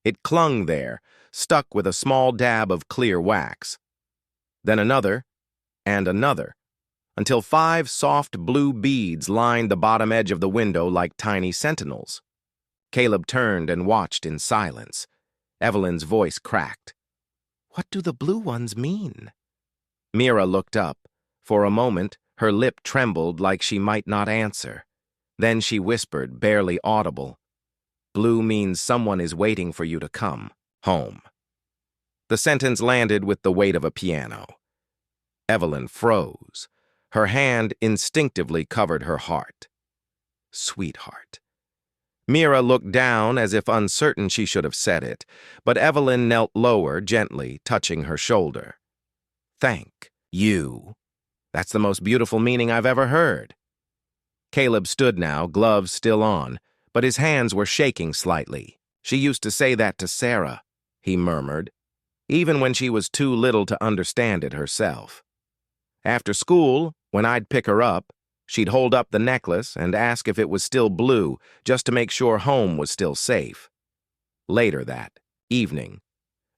It clung there, stuck with a small dab of clear wax. Then another, and another, until 5 soft blue beads lined the bottom edge of the window like tiny sentinels. Caleb turned and watched in silence. Evelyn's voice cracked. "What do the blue ones mean?" Mira looked up. For a moment, her lip trembled like she might not answer. Then she whispered, barely audible, Blue means someone is waiting for you to come home. The sentence landed with the weight of a piano. Evelyn froze. Her hand instinctively covered her heart. Sweetheart. Mira looked down as if uncertain she should have said it, but Evelyn knelt lower, gently touching her shoulder. Thank you. That's the most beautiful meaning I've ever heard. Caleb stood now, gloves still on, but his hands were shaking slightly. She used to say that to Sarah, he murmured, even when she was too little to understand it herself. After school, when I'd pick her up, she'd hold up the necklace and ask if it was still blue, just to make sure home was still safe. Later that evening,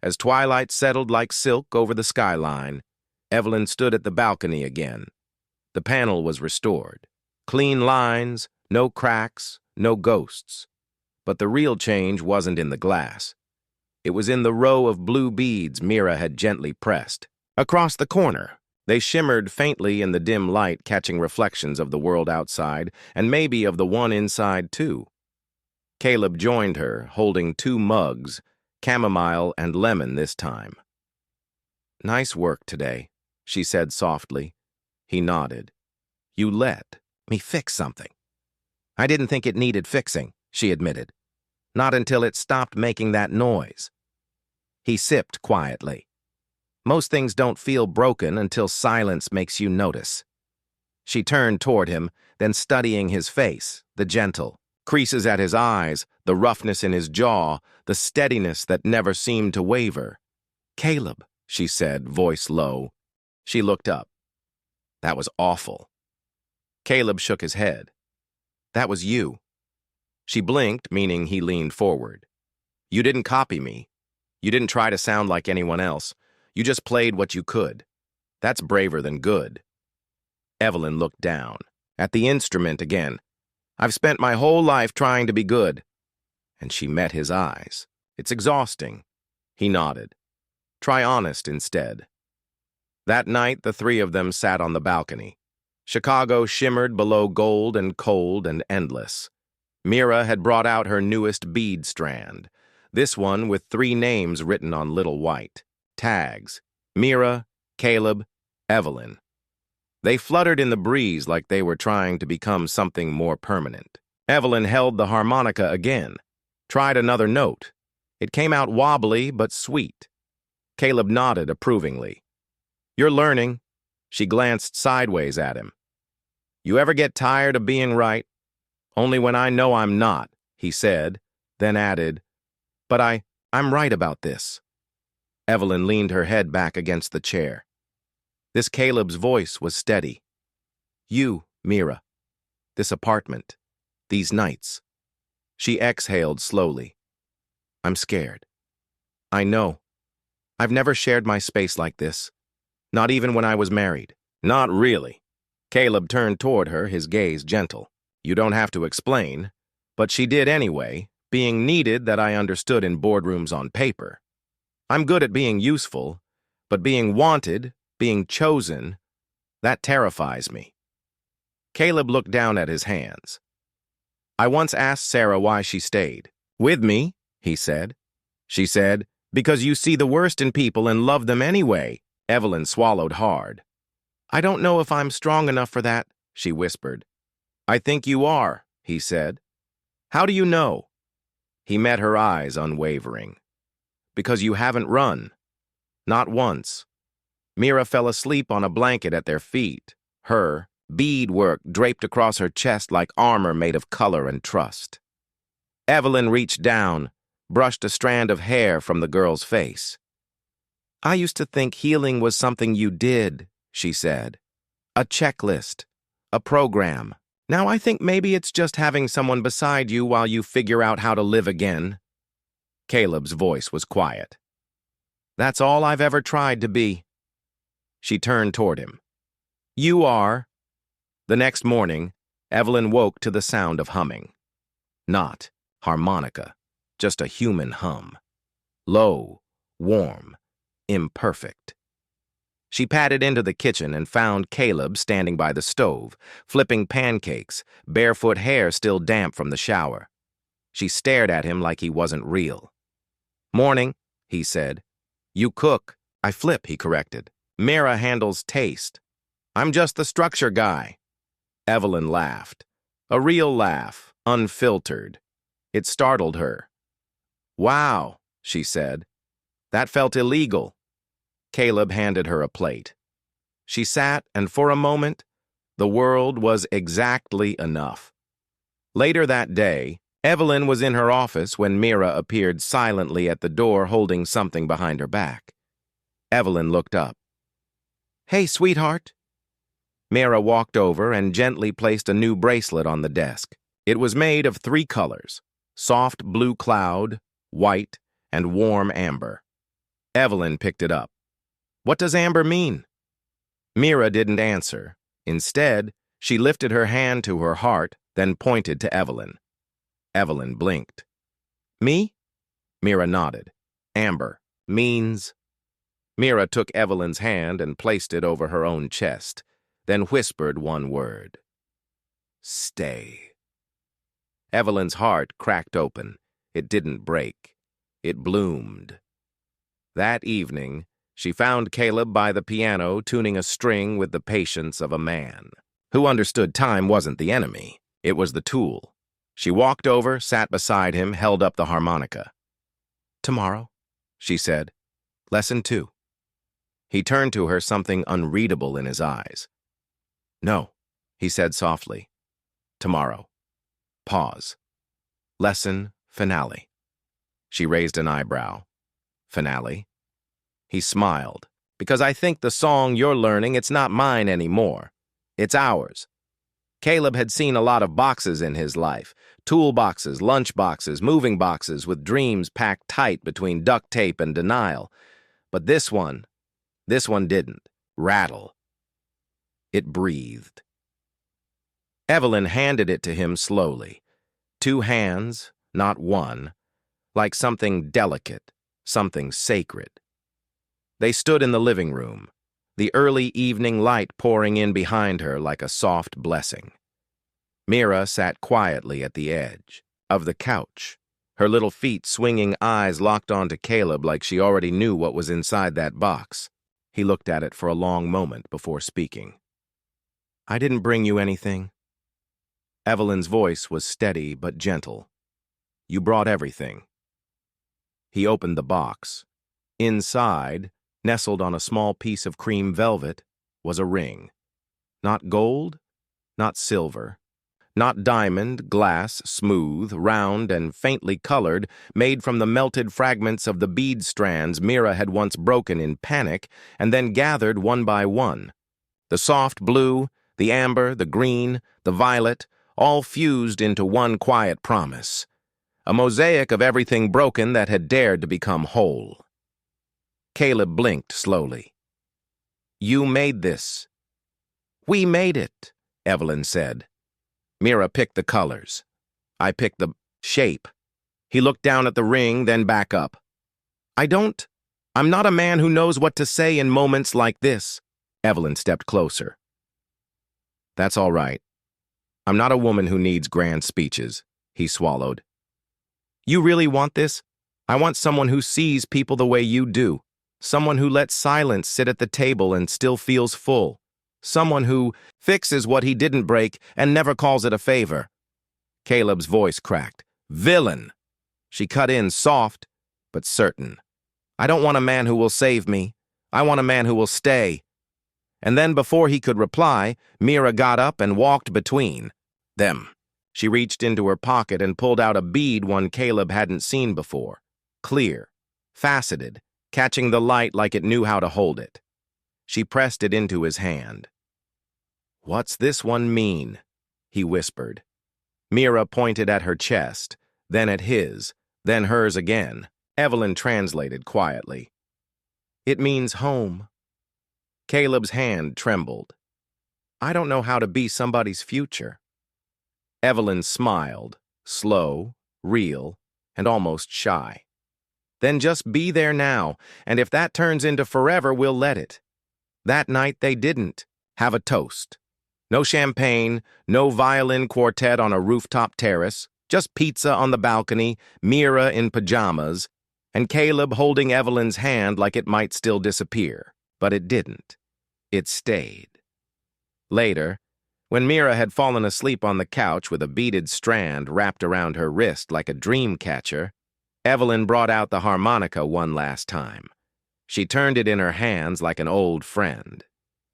as twilight settled like silk over the skyline, Evelyn stood at the balcony again. The panel was restored. Clean lines, no cracks, no ghosts. But the real change wasn't in the glass. It was in the row of blue beads Mira had gently pressed. Across the corner, they shimmered faintly in the dim light, catching reflections of the world outside, and maybe of the one inside, too. Caleb joined her, holding 2 mugs, chamomile and lemon this time. Nice work today, she said softly. He nodded. You let me fix something. I didn't think it needed fixing, she admitted. Not until it stopped making that noise. He sipped quietly. Most things don't feel broken until silence makes you notice. She turned toward him, then studying his face, the gentle creases at his eyes, the roughness in his jaw, the steadiness that never seemed to waver. Caleb, she said, voice low. She looked up. That was awful. Caleb shook his head. That was you. She blinked, meaning he leaned forward. You didn't copy me. You didn't try to sound like anyone else. You just played what you could. That's braver than good. Evelyn looked down, at the instrument again. I've spent my whole life trying to be good. And she met his eyes. It's exhausting. He nodded. Try honest instead. That night, the 3 of them sat on the balcony. Chicago shimmered below gold and cold and endless. Mira had brought out her newest bead strand, this one with 3 names written on little white. Tags. Mira, Caleb, Evelyn. They fluttered in the breeze like they were trying to become something more permanent. Evelyn held the harmonica again, tried another note. It came out wobbly but sweet. Caleb nodded approvingly. You're learning. She glanced sideways at him. You ever get tired of being right? Only when I know I'm not, he said, then added, but I'm right about this. Evelyn leaned her head back against the chair. This Caleb's voice was steady. You, Mira. This apartment. These nights. She exhaled slowly. I'm scared. I know. I've never shared my space like this. Not even when I was married. Not really. Caleb turned toward her, his gaze gentle. You don't have to explain. But she did anyway, being needed that I understood in boardrooms on paper. I'm good at being useful, but being wanted, being chosen, that terrifies me. Caleb looked down at his hands. I once asked Sarah why she stayed. With me, he said. She said, because you see the worst in people and love them anyway. Evelyn swallowed hard. I don't know if I'm strong enough for that, she whispered. I think you are, he said. How do you know? He met her eyes unwavering. Because you haven't run. Not once. Mira fell asleep on a blanket at their feet, her beadwork draped across her chest like armor made of color and trust. Evelyn reached down, brushed a strand of hair from the girl's face. I used to think healing was something you did, she said. A checklist, a program. Now I think maybe it's just having someone beside you while you figure out how to live again. Caleb's voice was quiet. That's all I've ever tried to be. She turned toward him. You are. The next morning, Evelyn woke to the sound of humming. Not harmonica, just a human hum. Low, warm, imperfect. She padded into the kitchen and found Caleb standing by the stove, flipping pancakes, barefoot hair still damp from the shower. She stared at him like he wasn't real. "Morning," he said. "You cook." "I flip," he corrected. "Mira handles taste. I'm just the structure guy." Evelyn laughed. A real laugh, unfiltered. It startled her. "Wow," she said. "That felt illegal." Caleb handed her a plate. She sat, and for a moment, the world was exactly enough. Later that day, Evelyn was in her office when Mira appeared silently at the door holding something behind her back. Evelyn looked up. "Hey, sweetheart." Mira walked over and gently placed a new bracelet on the desk. It was made of 3 colors: soft blue cloud, white, and warm amber. Evelyn picked it up. "What does amber mean?" Mira didn't answer. Instead, she lifted her hand to her heart, then pointed to Evelyn. Evelyn blinked. "Me?" Mira nodded. "Amber means—" Mira took Evelyn's hand and placed it over her own chest, then whispered one word. "Stay." Evelyn's heart cracked open. It didn't break. It bloomed. That evening, she found Caleb by the piano tuning a string with the patience of a man who understood time wasn't the enemy. It was the tool. She walked over, sat beside him, held up the harmonica. "Tomorrow," she said. "Lesson 2. He turned to her, something unreadable in his eyes. "No," he said softly. "Tomorrow." Pause. Lesson finale. She raised an eyebrow. "Finale?" He smiled. "Because I think the song you're learning, it's not mine anymore. It's ours." Caleb had seen a lot of boxes in his life. Toolboxes, lunch boxes, moving boxes with dreams packed tight between duct tape and denial. But this one didn't rattle. It breathed. Evelyn handed it to him slowly. 2 hands, not one, like something delicate, something sacred. They stood in the living room, the early evening light pouring in behind her like a soft blessing. Mira sat quietly at the edge of the couch, her little feet swinging, eyes locked onto Caleb like she already knew what was inside that box. He looked at it for a long moment before speaking. "I didn't bring you anything." Evelyn's voice was steady but gentle. "You brought everything." He opened the box. Inside, nestled on a small piece of cream velvet, was a ring. Not gold, not silver, not diamond, glass, smooth, round, and faintly colored, made from the melted fragments of the bead strands Mira had once broken in panic and then gathered one by one. The soft blue, the amber, the green, the violet, all fused into one quiet promise. A mosaic of everything broken that had dared to become whole. Caleb blinked slowly. "You made this." "We made it," Evelyn said. Mira picked the colors. I picked the shape. He looked down at the ring, then back up. I'm not a man who knows what to say in moments like this." Evelyn stepped closer. "That's all right. I'm not a woman who needs grand speeches," he swallowed. "You really want this? I want someone who sees people the way you do. Someone who lets silence sit at the table and still feels full. Someone who fixes what he didn't break and never calls it a favor." Caleb's voice cracked. "Villain!" She cut in soft, but certain. "I don't want a man who will save me. I want a man who will stay." And then before he could reply, Mira got up and walked between them. She reached into her pocket and pulled out a bead one Caleb hadn't seen before. Clear, faceted, catching the light like it knew how to hold it. She pressed it into his hand. "What's this one mean?" he whispered. Mira pointed at her chest, then at his, then hers again. Evelyn translated quietly. "It means home." Caleb's hand trembled. "I don't know how to be somebody's future." Evelyn smiled, slow, real, and almost shy. "Then just be there now, and if that turns into forever, we'll let it." That night they didn't have a toast. No champagne, no violin quartet on a rooftop terrace, Just pizza on the balcony, Mira in pajamas, and Caleb holding Evelyn's hand like it might still disappear. But it didn't. It stayed. Later, when Mira had fallen asleep on the couch with a beaded strand wrapped around her wrist like a dream catcher, Evelyn brought out the harmonica one last time. She turned it in her hands like an old friend.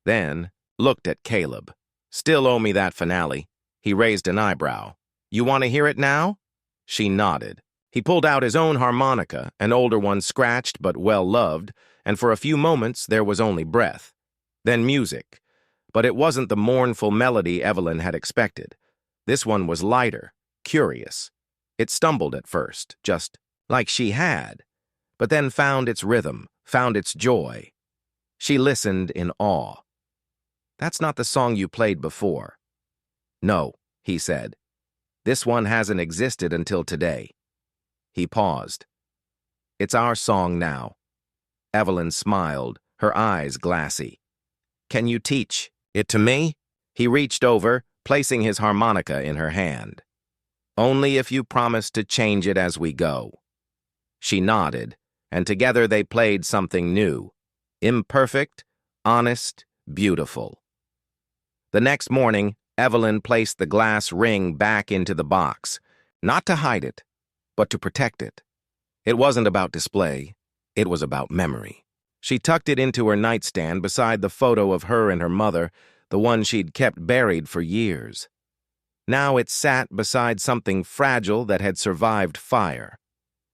Then looked at Caleb. Still owe me that finale. He raised an eyebrow. You want to hear it now? She nodded. He pulled out his own harmonica, an older one scratched but well-loved, and for a few moments there was only breath. Then music. But it wasn't the mournful melody Evelyn had expected. This one was lighter, curious. It stumbled at first, just like she had, but then found its rhythm, found its joy. She listened in awe. That's not the song you played before. No, he said. This one hasn't existed until today. He paused. It's our song now. Evelyn smiled, her eyes glassy. Can you teach it to me? He reached over, placing his harmonica in her hand. Only if you promise to change it as we go. She nodded, and together they played something new. Imperfect, honest, beautiful. The next morning, Evelyn placed the glass ring back into the box, not to hide it, but to protect it. It wasn't about display, it was about memory. She tucked it into her nightstand beside the photo of her and her mother, the one she'd kept buried for years. Now it sat beside something fragile that had survived fire.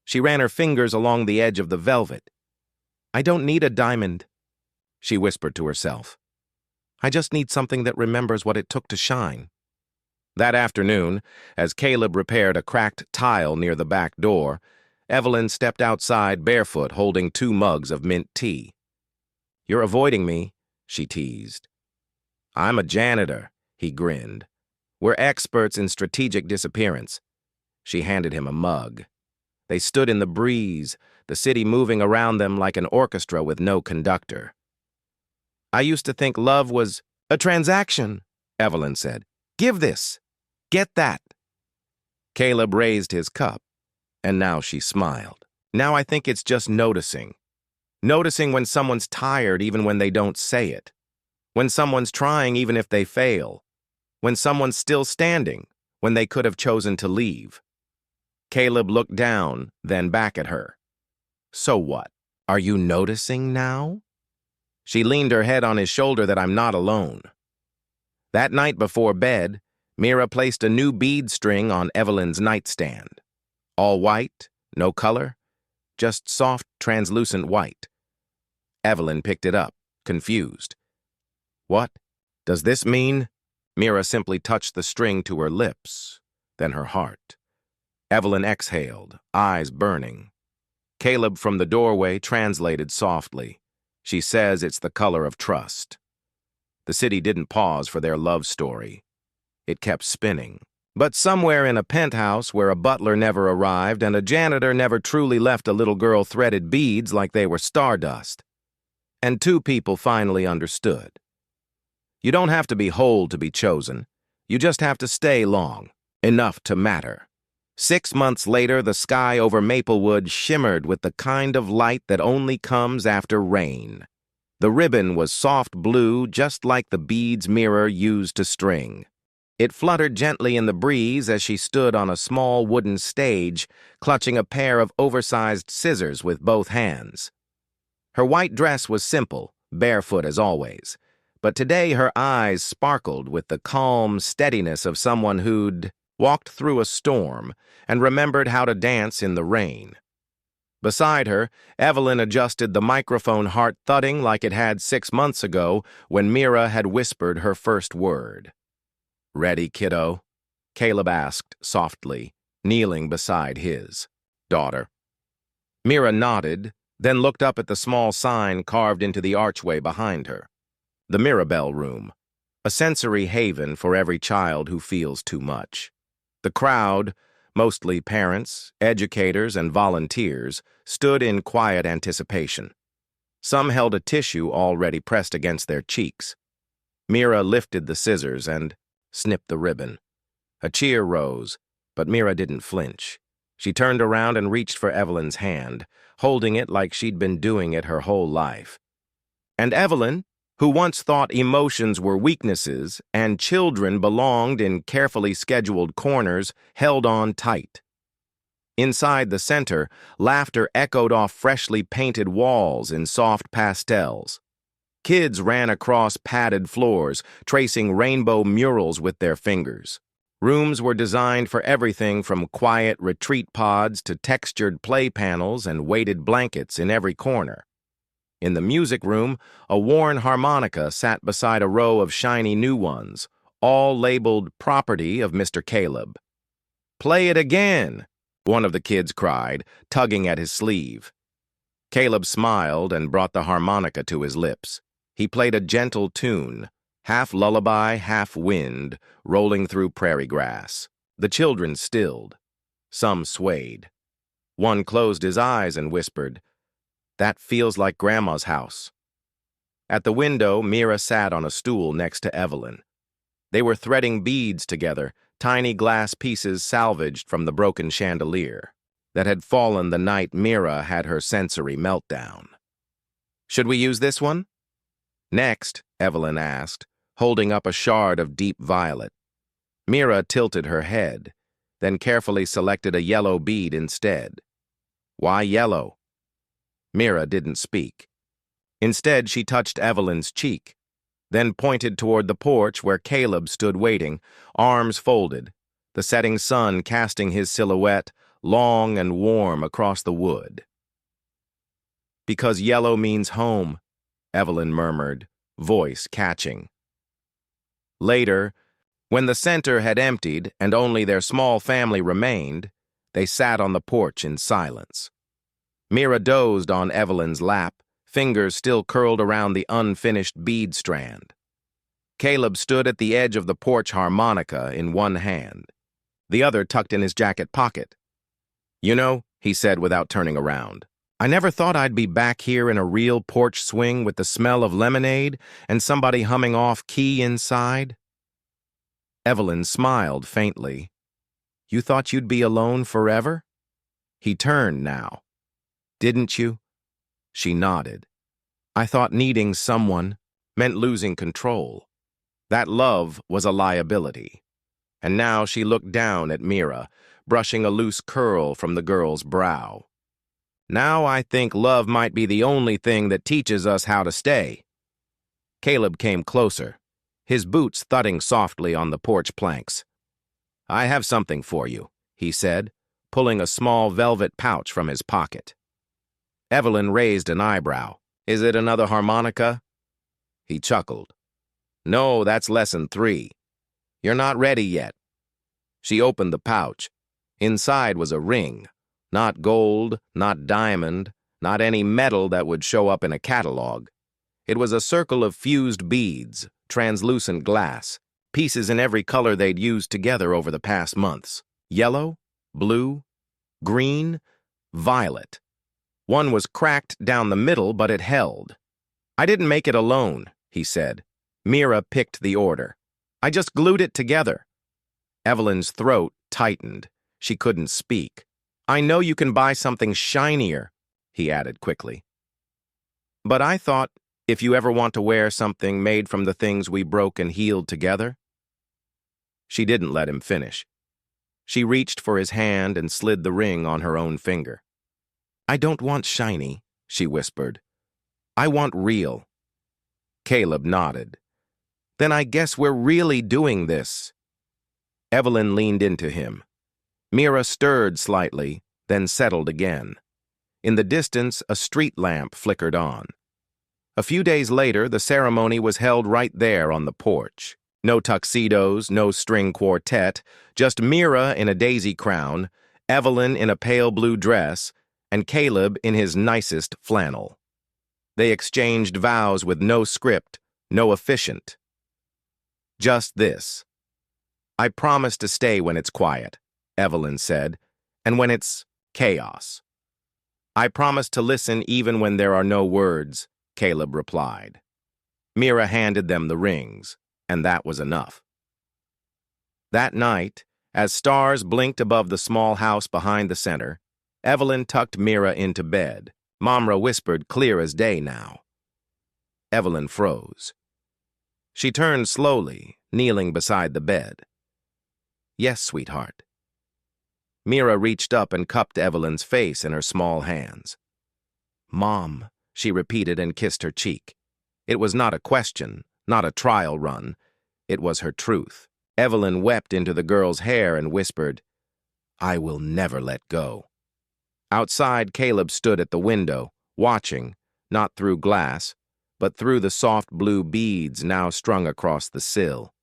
She ran her fingers along the edge of the velvet. I don't need a diamond, she whispered to herself. I just need something that remembers what it took to shine. That afternoon, as Caleb repaired a cracked tile near the back door, Evelyn stepped outside barefoot holding 2 mugs of mint tea. You're avoiding me, she teased. I'm a janitor, he grinned. We're experts in strategic disappearance. She handed him a mug. They stood in the breeze, the city moving around them like an orchestra with no conductor. I used to think love was a transaction, Evelyn said. Give this. Get that. Caleb raised his cup, and now she smiled. Now I think it's just noticing. Noticing when someone's tired even when they don't say it. When someone's trying even if they fail. When someone's still standing when they could have chosen to leave. Caleb looked down, then back at her. So what? Are you noticing now? She leaned her head on his shoulder that I'm not alone. That night before bed, Mira placed a new bead string on Evelyn's nightstand. All white, no color, just soft, translucent white. Evelyn picked it up, confused. What? Does this mean? Mira simply touched the string to her lips, then her heart. Evelyn exhaled, eyes burning. Caleb from the doorway translated softly. She says it's the color of trust. The city didn't pause for their love story. It kept spinning. But somewhere in a penthouse where a butler never arrived and a janitor never truly left a little girl threaded beads like they were stardust. And 2 people finally understood. You don't have to be whole to be chosen. You just have to stay long, enough to matter. 6 months later, the sky over Maplewood shimmered with the kind of light that only comes after rain. The ribbon was soft blue, just like the beads Mira used to string. It fluttered gently in the breeze as she stood on a small wooden stage, clutching a pair of oversized scissors with both hands. Her white dress was simple, barefoot as always, but today her eyes sparkled with the calm steadiness of someone who'd walked through a storm and remembered how to dance in the rain. Beside her, Evelyn adjusted the microphone, heart thudding like it had 6 months ago when Mira had whispered her first word. Ready, kiddo? Caleb asked softly, kneeling beside his daughter. Mira nodded, then looked up at the small sign carved into the archway behind her. The Mirabelle Room, a sensory haven for every child who feels too much. The crowd, mostly parents, educators, and volunteers, stood in quiet anticipation. Some held a tissue already pressed against their cheeks. Mira lifted the scissors and snipped the ribbon. A cheer rose, But Mira didn't flinch. She turned around and reached for Evelyn's hand, holding it like she'd been doing it her whole life. And Evelyn, who once thought emotions were weaknesses and children belonged in carefully scheduled corners, held on tight. Inside the center, laughter echoed off freshly painted walls in soft pastels. Kids ran across padded floors, tracing rainbow murals with their fingers. Rooms were designed for everything from quiet retreat pods to textured play panels and weighted blankets in every corner. In the music room, a worn harmonica sat beside a row of shiny new ones, all labeled property of Mr. Caleb. "Play it again," one of the kids cried, tugging at his sleeve. Caleb smiled and brought the harmonica to his lips. He played a gentle tune, half lullaby, half wind, rolling through prairie grass. The children stilled. Some swayed. One closed his eyes and whispered, "That feels like Grandma's house." At the window, Mira sat on a stool next to Evelyn. They were threading beads together, tiny glass pieces salvaged from the broken chandelier that had fallen the night Mira had her sensory meltdown. "Should we use this one?" "Next," Evelyn asked, holding up a shard of deep violet. Mira tilted her head, then carefully selected a yellow bead instead. "Why yellow?" Mira didn't speak. Instead, she touched Evelyn's cheek, then pointed toward the porch where Caleb stood waiting, arms folded, the setting sun casting his silhouette long and warm across the wood. "Because yellow means home," Evelyn murmured, voice catching. Later, when the center had emptied and only their small family remained, they sat on the porch in silence. Mira dozed on Evelyn's lap, fingers still curled around the unfinished bead strand. Caleb stood at the edge of the porch, harmonica in one hand, the other tucked in his jacket pocket. "You know," he said without turning around, "I never thought I'd be back here in a real porch swing with the smell of lemonade and somebody humming off-key inside." Evelyn smiled faintly. "You thought you'd be alone forever?" He turned now. "Didn't you?" She nodded. "I thought needing someone meant losing control. That love was a liability." And now she looked down at Mira, brushing a loose curl from the girl's brow. "Now I think love might be the only thing that teaches us how to stay." Caleb came closer, his boots thudding softly on the porch planks. "I have something for you," he said, pulling a small velvet pouch from his pocket. Evelyn raised an eyebrow. "Is it another harmonica?" He chuckled. "No, that's lesson 3. You're not ready yet." She opened the pouch. Inside was a ring. Not gold, not diamond, not any metal that would show up in a catalog. It was a circle of fused beads, translucent glass, pieces in every color they'd used together over the past months. Yellow, blue, green, violet. One was cracked down the middle, but it held. "I didn't make it alone," he said. Mira picked the order. "I just glued it together." Evelyn's throat tightened. She couldn't speak. "I know you can buy something shinier," he added quickly. "But I thought, if you ever want to wear something made from the things we broke and healed together." She didn't let him finish. She reached for his hand and slid the ring on her own finger. "I don't want shiny," she whispered. "I want real." Caleb nodded. "Then I guess we're really doing this." Evelyn leaned into him. Mira stirred slightly, then settled again. In the distance, a street lamp flickered on. A few days later, the ceremony was held right there on the porch. No tuxedos, no string quartet, just Mira in a daisy crown, Evelyn in a pale blue dress, and Caleb in his nicest flannel. They exchanged vows with no script, no officiant. Just this. "I promise to stay when it's quiet," Evelyn said, "and when it's chaos." "I promise to listen even when there are no words," Caleb replied. Mira handed them the rings, and that was enough. That night, As stars blinked above the small house behind the center, Evelyn tucked Mira into bed. Mamra whispered clear as day now. Evelyn froze. She turned slowly, kneeling beside the bed. "Yes, sweetheart." Mira reached up and cupped Evelyn's face in her small hands. "Mom," she repeated and kissed her cheek. It was not a question, not a trial run. It was her truth. Evelyn wept into the girl's hair and whispered, "I will never let go." Outside, Caleb stood at the window, watching, not through glass, but through the soft blue beads now strung across the sill.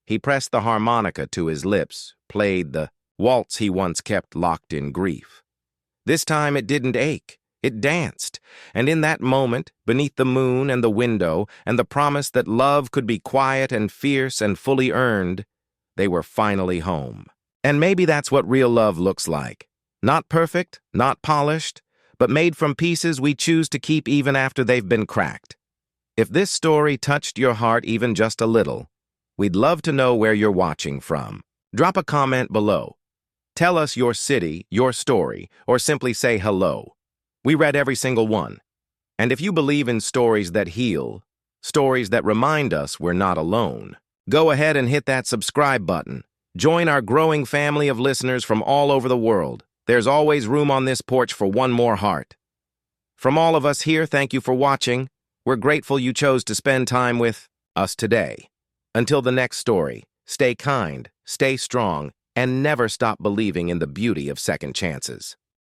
He pressed the harmonica to his lips, played the waltz he once kept locked in grief. This time it didn't ache, it danced, and in that moment, beneath the moon and the window, and the promise that love could be quiet and fierce and fully earned, they were finally home. And maybe that's what real love looks like. Not perfect, not polished, but made from pieces we choose to keep even after they've been cracked. If this story touched your heart even just a little, we'd love to know where you're watching from. Drop a comment below. Tell us your city, your story, or simply say hello. We read every single one. And if you believe in stories that heal, stories that remind us we're not alone, go ahead and hit that subscribe button. Join our growing family of listeners from all over the world. There's always room on this porch for one more heart. From all of us here, thank you for watching. We're grateful you chose to spend time with us today. Until the next story, stay kind, stay strong, and never stop believing in the beauty of second chances.